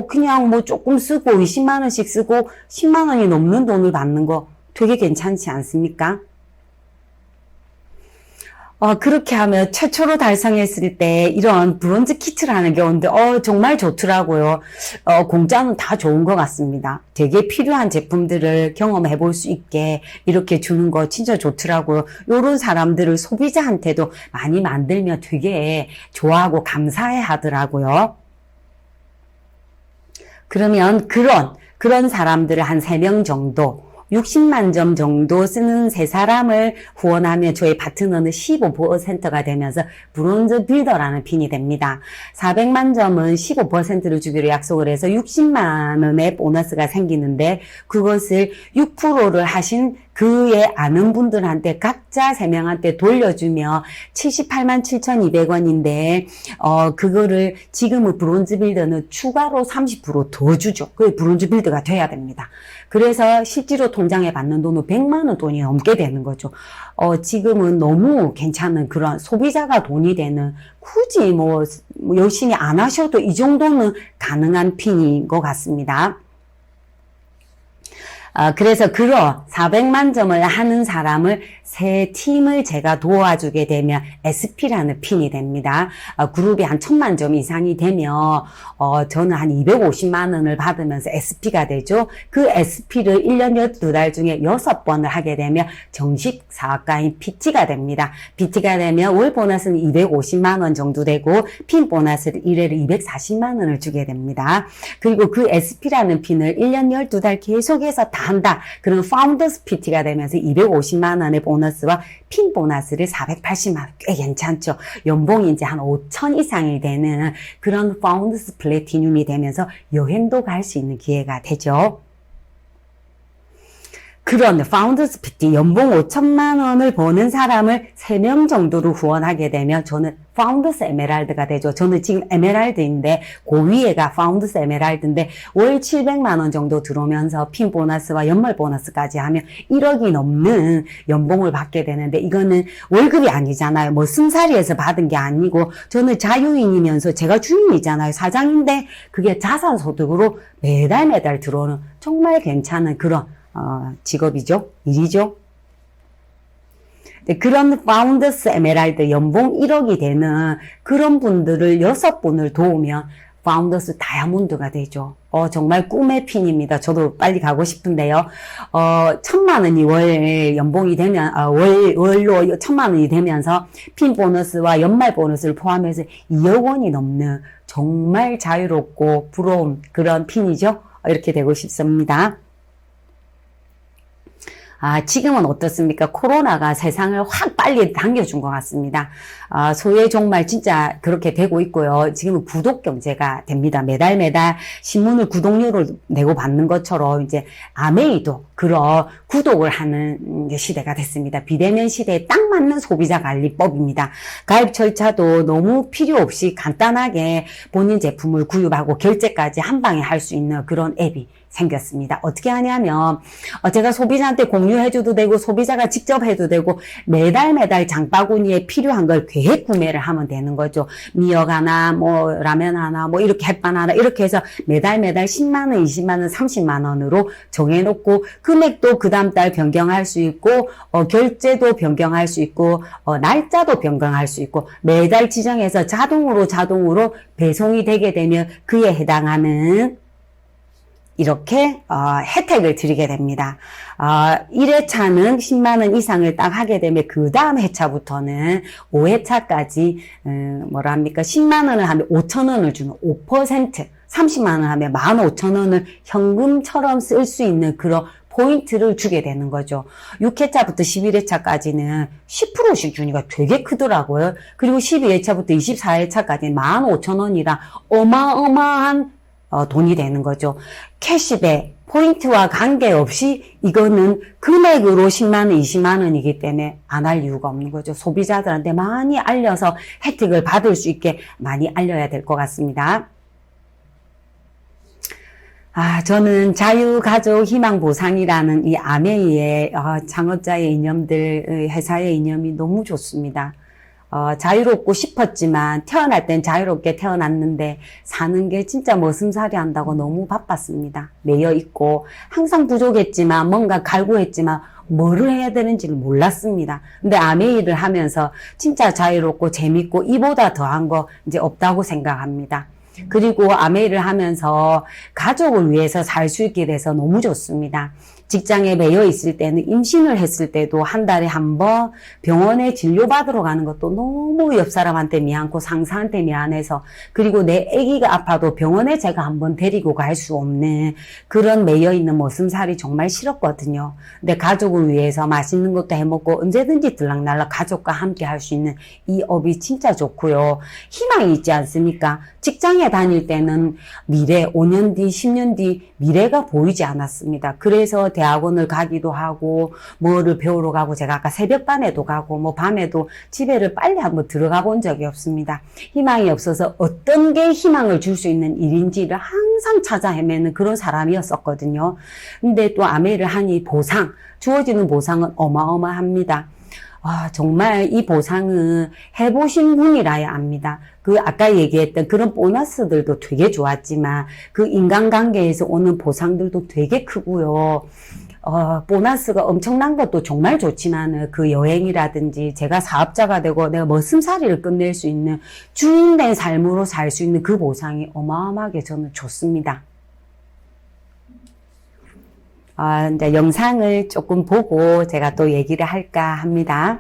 그냥 뭐 조금 쓰고 20만 원씩 쓰고 10만 원이 넘는 돈을 받는 거 되게 괜찮지 않습니까? 그렇게 하면 최초로 달성했을 때 이런 브론즈 키트라는 게 오는데, 정말 좋더라고요. 공짜는 다 좋은 것 같습니다. 되게 필요한 제품들을 경험해 볼 수 있게 이렇게 주는 거 진짜 좋더라고요. 요런 사람들을 소비자한테도 많이 만들면 되게 좋아하고 감사해 하더라고요. 그러면 그런 사람들을 한 3명 정도 60만 점 정도 쓰는 세 사람을 후원하면 저희 파트너는 15%가 되면서 브론즈 빌더라는 핀이 됩니다. 400만 점은 15%를 주기로 약속을 해서 60만 원의 보너스가 생기는데 그것을 6%를 하신 그의 아는 분들한테 각자 3명한테 돌려주며 78만 7,200원인데 그거를 지금은 브론즈 빌더는 추가로 30% 더 주죠. 그게 브론즈 빌더가 돼야 됩니다. 그래서 실제로 통장에 받는 돈은 100만 원 돈이 넘게 되는 거죠. 지금은 너무 괜찮은 그런 소비자가 돈이 되는 굳이 뭐 열심히 안 하셔도 이 정도는 가능한 핀인 것 같습니다. 그래서 그런 400만 점을 하는 사람을 세 팀을 제가 도와주게 되면 SP라는 핀이 됩니다. 그룹이 한 1000만 점 이상이 되면 저는 한 250만 원을 받으면서 SP가 되죠. 그 SP를 1년 12달 중에 6번을 하게 되면 정식 사업가인 PT가 됩니다. PT가 되면 월 보너스는 250만 원 정도 되고 핀 보너스를 1회를 240만 원을 주게 됩니다. 그리고 그 SP라는 핀을 1년 12달 계속해서 다 한다. 그런 파운더스 PT가 되면서 250만 원의 보너스와 핀 보너스를 480만 원. 꽤 괜찮죠. 연봉이 이제 한 5천 이상이 되는 그런 파운더스 플래티늄이 되면서 여행도 갈 수 있는 기회가 되죠. 그런 파운더스 PT 연봉 5천만 원을 버는 사람을 3명 정도로 후원하게 되면 저는 파운더스 에메랄드가 되죠. 저는 지금 에메랄드인데 그 위에가 파운더스 에메랄드인데 월 700만 원 정도 들어오면서 핀 보너스와 연말 보너스까지 하면 1억이 넘는 연봉을 받게 되는데 이거는 월급이 아니잖아요. 뭐 승사리에서 받은 게 아니고 저는 자유인이면서 제가 주인이잖아요. 사장인데 그게 자산소득으로 매달 들어오는 정말 괜찮은 그런 직업이죠. 일이죠. 그런 파운더스 에메랄드 연봉 1억이 되는 그런 분들을 6분을 도우면 파운더스 다이아몬드가 되죠. 정말 꿈의 핀입니다. 저도 빨리 가고 싶은데요. 1,000만 원이 월 연봉이 되면, 월로 1,000만 원이 되면서 핀 보너스와 연말 보너스를 포함해서 2억 원이 넘는 정말 자유롭고 부러운 그런 핀이죠. 이렇게 되고 싶습니다. 지금은 어떻습니까? 코로나가 세상을 확 빨리 당겨준 것 같습니다. 소외 종말 진짜 그렇게 되고 있고요. 지금은 구독 경제가 됩니다. 매달 신문을 구독료를 내고 받는 것처럼 이제 아메이도 그런 구독을 하는 시대가 됐습니다. 비대면 시대에 딱 맞는 소비자 관리법입니다. 가입 절차도 너무 필요 없이 간단하게 본인 제품을 구입하고 결제까지 한 방에 할 수 있는 그런 앱이 생겼습니다. 어떻게 하냐면 제가 소비자한테 공유해줘도 되고 소비자가 직접 해도 되고 매달 장바구니에 필요한 걸 계획 구매를 하면 되는 거죠. 미역 하나, 뭐 라면 하나, 뭐 이렇게 햇반 하나 이렇게 해서 매달 10만 원, 20만 원, 30만 원으로 정해놓고 금액도 그 다음 달 변경할 수 있고 결제도 변경할 수 있고 날짜도 변경할 수 있고 매달 지정해서 자동으로 배송이 되게 되면 그에 해당하는 이렇게 혜택을 드리게 됩니다. 1회차는 10만 원 이상을 딱 하게 되면 그 다음 회차부터는 5회차까지 10만 원을 하면 5천 원을 주는 5%, 30만 원 하면 15,000원을 현금처럼 쓸 수 있는 그런 포인트를 주게 되는 거죠. 6회차부터 11회차까지는 10%씩 주니까 되게 크더라고요. 그리고 12회차부터 24회차까지 15,000원이라 어마어마한 돈이 되는 거죠. 캐시백, 포인트와 관계없이 이거는 금액으로 10만 원, 20만 원이기 때문에 안 할 이유가 없는 거죠. 소비자들한테 많이 알려서 혜택을 받을 수 있게 많이 알려야 될 것 같습니다. 저는 자유가족 희망보상이라는 이 아메이의 창업자의 이념들, 회사의 이념이 너무 좋습니다. 자유롭고 싶었지만 태어날 땐 자유롭게 태어났는데 사는 게 진짜 머슴살이 한다고 너무 바빴습니다. 매여 있고 항상 부족했지만 뭔가 갈구했지만 뭐를 해야 되는지를 몰랐습니다. 근데 아메이를 하면서 진짜 자유롭고 재밌고 이보다 더한 거 이제 없다고 생각합니다. 그리고 아메이를 하면서 가족을 위해서 살 수 있게 돼서 너무 좋습니다. 직장에 매여 있을 때는 임신을 했을 때도 한 달에 한 번 병원에 진료받으러 가는 것도 너무 옆 사람한테 미안고 상사한테 미안해서 그리고 내 아기가 아파도 병원에 제가 한번 데리고 갈 수 없는 그런 매여 있는 머슴살이 정말 싫었거든요. 근데 가족을 위해서 맛있는 것도 해먹고 언제든지 들락날락 가족과 함께 할 수 있는 이 업이 진짜 좋고요. 희망이 있지 않습니까? 직장에 다닐 때는 미래 5년 뒤 10년 뒤 미래가 보이지 않았습니다. 그래서 대학원을 가기도 하고 뭐를 배우러 가고 제가 아까 새벽반에도 가고 뭐 밤에도 집에를 빨리 한번 들어가 본 적이 없습니다. 희망이 없어서 어떤 게 희망을 줄 수 있는 일인지를 항상 찾아 헤매는 그런 사람이었었거든요. 근데 또 아메이를 하니 주어지는 보상은 어마어마합니다. 정말 이 보상은 해보신 분이라야 압니다. 아까 얘기했던 그런 보너스들도 되게 좋았지만 그 인간관계에서 오는 보상들도 되게 크고요. 보너스가 엄청난 것도 정말 좋지만 그 여행이라든지 제가 사업자가 되고 내가 머슴살이를 끝낼 수 있는 주인된 삶으로 살 수 있는 그 보상이 어마어마하게 저는 좋습니다. 이제 영상을 조금 보고 제가 또 얘기를 할까 합니다.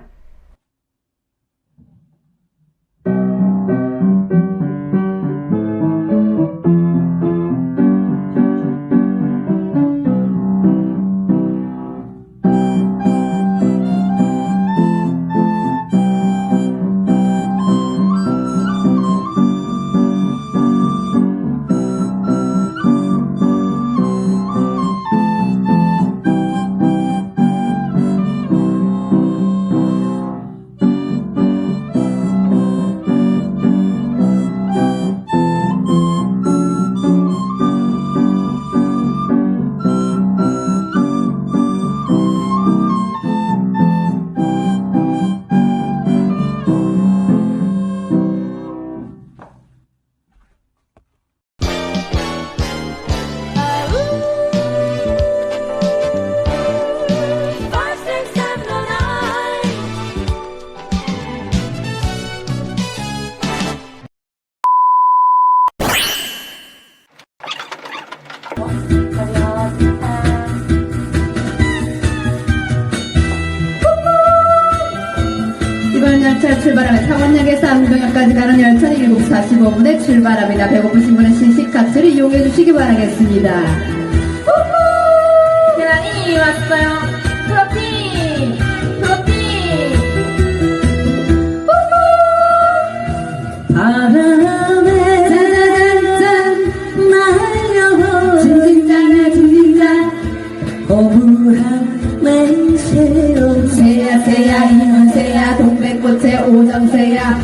출발하면 창원역에서 안동역까지 가는 열차는 7시 45분에 출발합니다. 배고프신 분은 신식카트를 이용해 주시기 바라겠습니다. 계란이 왔어요. 프로틴! 프로틴! 바람에 짜자잔짠 날려고 진진장에 진진장 허물한 맹세로 새야 새야 이문새야 동백꽃의 오정새야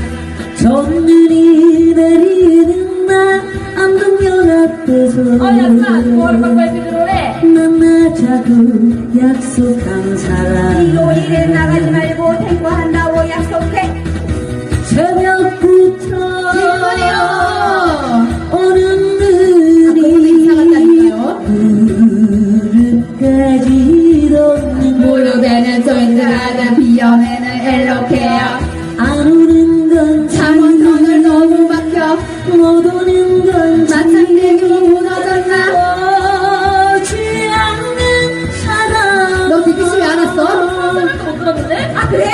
정들이 내리는 날 안동역 앞에서 약간 뭐를 바꿔야 들어오래? 만나자고 약속한 사람 이로 일에 나가지 말고 대꾸한다고 약속해 새벽부터 질문이요 오는 눈이 무릎까지 덮는 무릎에는 조인트가든 비염에는 엘로케어 안 오는 건 창원선을 너무 막혀 못 오는 건 마찬가지로 무너졌나 오지 않는 사람 너 듣기 싫지 않았어? 못 들었는데? 아 그래?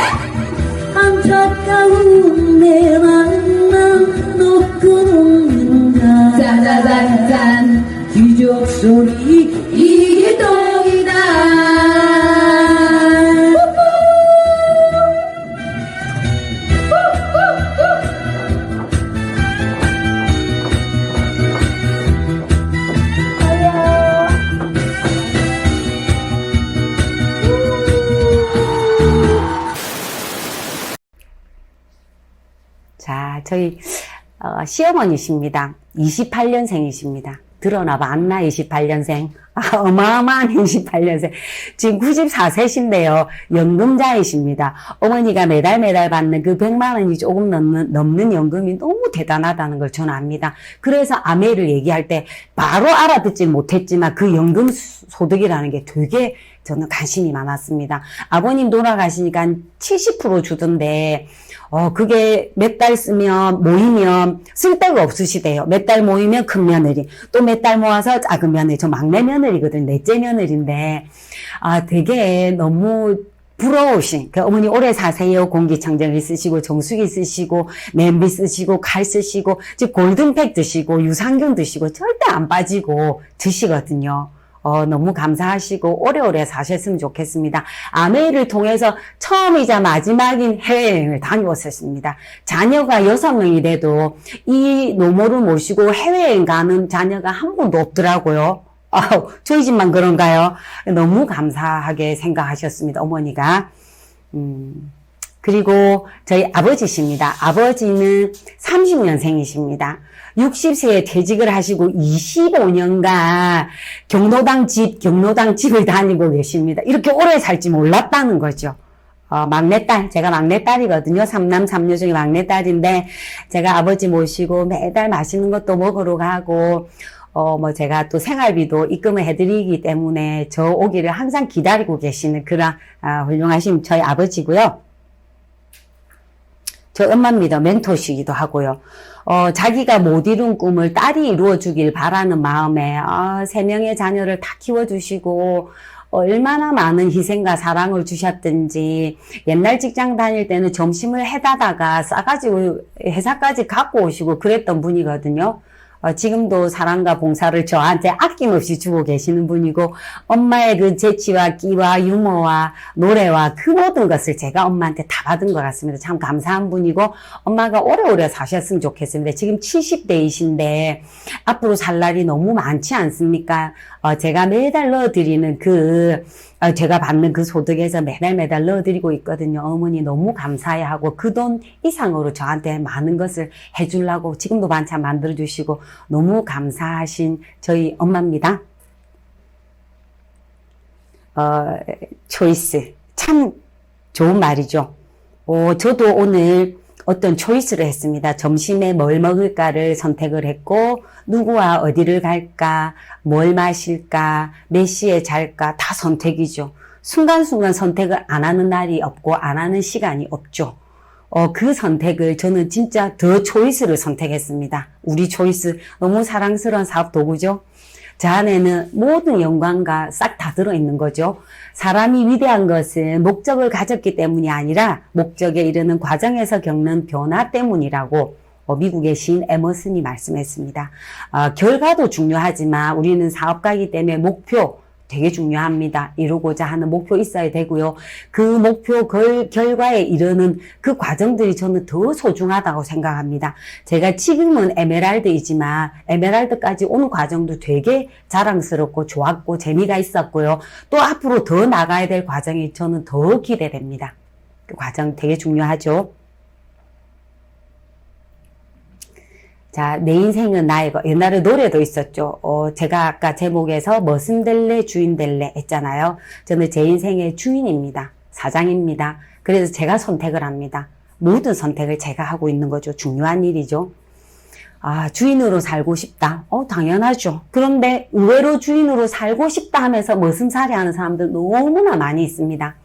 안타까운 내 만남 놓고 녹는다 짜자잔짠 귀족 소리 이기동이다 자, 저희 시어머니십니다. 28년생이십니다. 드러나 봤나 28년생. 어마어마한 28년생. 지금 94세신데요. 연금자이십니다. 어머니가 매달 받는 그 100만 원이 조금 넘는 연금이 너무 대단하다는 걸 저는 압니다. 그래서 아메를 얘기할 때 바로 알아듣지 못했지만 그 연금 소득이라는 게 되게 저는 관심이 많았습니다. 아버님 돌아가시니까 70% 주던데 그게 몇 달 쓰면 모이면 쓸 데가 없으시대요. 몇 달 모이면 큰 며느리, 또 몇 달 모아서 작은 며느리. 저 막내 며느리거든요. 넷째 며느리인데 되게 너무 부러우신, 어머니 오래 사세요. 공기청정기 쓰시고, 정수기 쓰시고, 냄비 쓰시고, 칼 쓰시고, 즉 골든팩 드시고, 유산균 드시고, 절대 안 빠지고 드시거든요. 너무 감사하시고 오래오래 사셨으면 좋겠습니다. 아메이를 통해서 처음이자 마지막인 해외여행을 다녀왔었습니다. 자녀가 6명이 돼도 이 노모를 모시고 해외여행 가는 자녀가 한 분도 없더라고요. 저희 집만 그런가요? 너무 감사하게 생각하셨습니다. 어머니가. 그리고 저희 아버지십니다. 아버지는 30년생이십니다. 60세에 퇴직을 하시고 25년간 경로당 집을 다니고 계십니다. 이렇게 오래 살지 몰랐다는 거죠. 막내딸, 제가 막내딸이거든요. 3남 3녀 중에 막내딸인데, 제가 아버지 모시고 매달 맛있는 것도 먹으러 가고, 제가 또 생활비도 입금을 해드리기 때문에 저 오기를 항상 기다리고 계시는 그런, 훌륭하신 저희 아버지고요. 저 엄마입니다. 멘토시기도 하고요. 자기가 못 이룬 꿈을 딸이 이루어주길 바라는 마음에, 3명의 자녀를 다 키워주시고, 얼마나 많은 희생과 사랑을 주셨든지, 옛날 직장 다닐 때는 점심을 해다다가 싸가지고 회사까지 갖고 오시고 그랬던 분이거든요. 지금도 사랑과 봉사를 저한테 아낌없이 주고 계시는 분이고, 엄마의 그 재치와 끼와 유머와 노래와 그 모든 것을 제가 엄마한테 다 받은 것 같습니다. 참 감사한 분이고, 엄마가 오래오래 사셨으면 좋겠습니다. 지금 70대이신데 앞으로 살 날이 너무 많지 않습니까? 제가 매달 넣어드리는 제가 받는 그 소득에서 매달 넣어드리고 있거든요. 어머니 너무 감사해하고 그 돈 이상으로 저한테 많은 것을 해주려고 지금도 반찬 만들어주시고 너무 감사하신 저희 엄마입니다. 초이스. 참 좋은 말이죠. 저도 오늘 어떤 초이스를 했습니다. 점심에 뭘 먹을까를 선택을 했고, 누구와 어디를 갈까, 뭘 마실까, 몇 시에 잘까, 다 선택이죠. 순간순간 선택을 안 하는 날이 없고, 안 하는 시간이 없죠. 그 선택을 저는 진짜 더 초이스를 선택했습니다. 우리 초이스. 너무 사랑스러운 사업 도구죠. 저 안에는 모든 영광과 싹 다 들어있는 거죠. 사람이 위대한 것은 목적을 가졌기 때문이 아니라 목적에 이르는 과정에서 겪는 변화 때문이라고 미국의 시인 에머슨이 말씀했습니다. 결과도 중요하지만 우리는 사업가이기 때문에 목표 되게 중요합니다. 이루고자 하는 목표 있어야 되고요. 그 목표 결과에 이르는 그 과정들이 저는 더 소중하다고 생각합니다. 제가 지금은 에메랄드이지만 에메랄드까지 오는 과정도 되게 자랑스럽고 좋았고 재미가 있었고요. 또 앞으로 더 나가야 될 과정이 저는 더 기대됩니다. 그 과정 되게 중요하죠. 자, 내 인생은 나의 것. 옛날에 노래도 있었죠. 제가 아까 제목에서 머슴 될래, 주인 될래 했잖아요. 저는 제 인생의 주인입니다. 사장입니다. 그래서 제가 선택을 합니다. 모든 선택을 제가 하고 있는 거죠. 중요한 일이죠. 주인으로 살고 싶다. 당연하죠. 그런데 의외로 주인으로 살고 싶다 하면서 머슴살이 하는 사람들 너무나 많이 있습니다.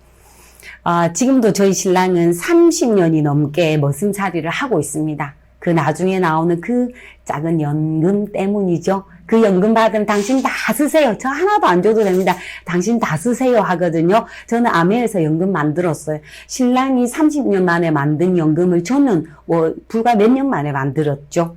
지금도 저희 신랑은 30년이 넘게 머슴살이를 하고 있습니다. 그 나중에 나오는 그 작은 연금 때문이죠. 그 연금 받으면 당신 다 쓰세요. 저 하나도 안 줘도 됩니다. 당신 다 쓰세요 하거든요. 저는 아메에서 연금 만들었어요. 신랑이 30년 만에 만든 연금을 저는 불과 몇 년 만에 만들었죠.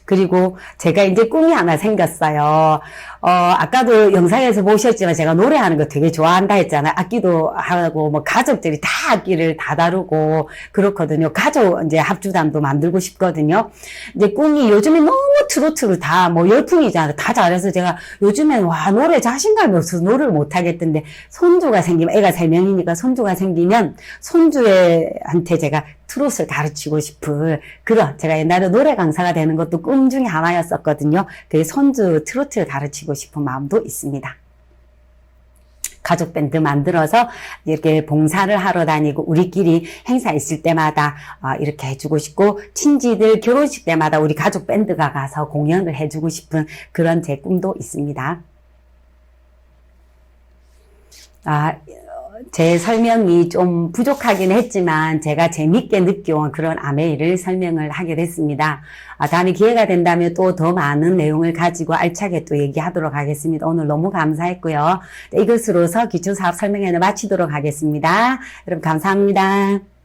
그리고 제가 이제 꿈이 하나 생겼어요. 아까도 영상에서 보셨지만 제가 노래하는 거 되게 좋아한다 했잖아요. 악기도 하고, 가족들이 다 악기를 다 다루고, 그렇거든요. 가족, 이제 합주단도 만들고 싶거든요. 이제 꿈이 요즘에 너무 트로트를 다, 열풍이잖아요. 다 잘해서 제가 요즘엔, 노래 자신감이 없어서 노래를 못하겠던데, 손주가 생기면, 애가 3명이니까 손주가 생기면, 손주한테 제가 트로트를 가르치고 싶은 제가 옛날에 노래 강사가 되는 것도 꿈 중에 하나였었거든요. 그 손주 트로트를 가르치고 싶은 마음도 있습니다. 가족 밴드 만들어서 이렇게 봉사를 하러 다니고 우리끼리 행사 있을 때마다 이렇게 해주고 싶고 친지들 결혼식 때마다 우리 가족 밴드가 가서 공연을 해주고 싶은 그런 제 꿈도 있습니다. 제 설명이 좀 부족하긴 했지만 제가 재밌게 느껴온 그런 아메이를 설명을 하게 됐습니다. 다음에 기회가 된다면 또 더 많은 내용을 가지고 알차게 또 얘기하도록 하겠습니다. 오늘 너무 감사했고요. 이것으로서 기초사업 설명회를 마치도록 하겠습니다. 여러분 감사합니다.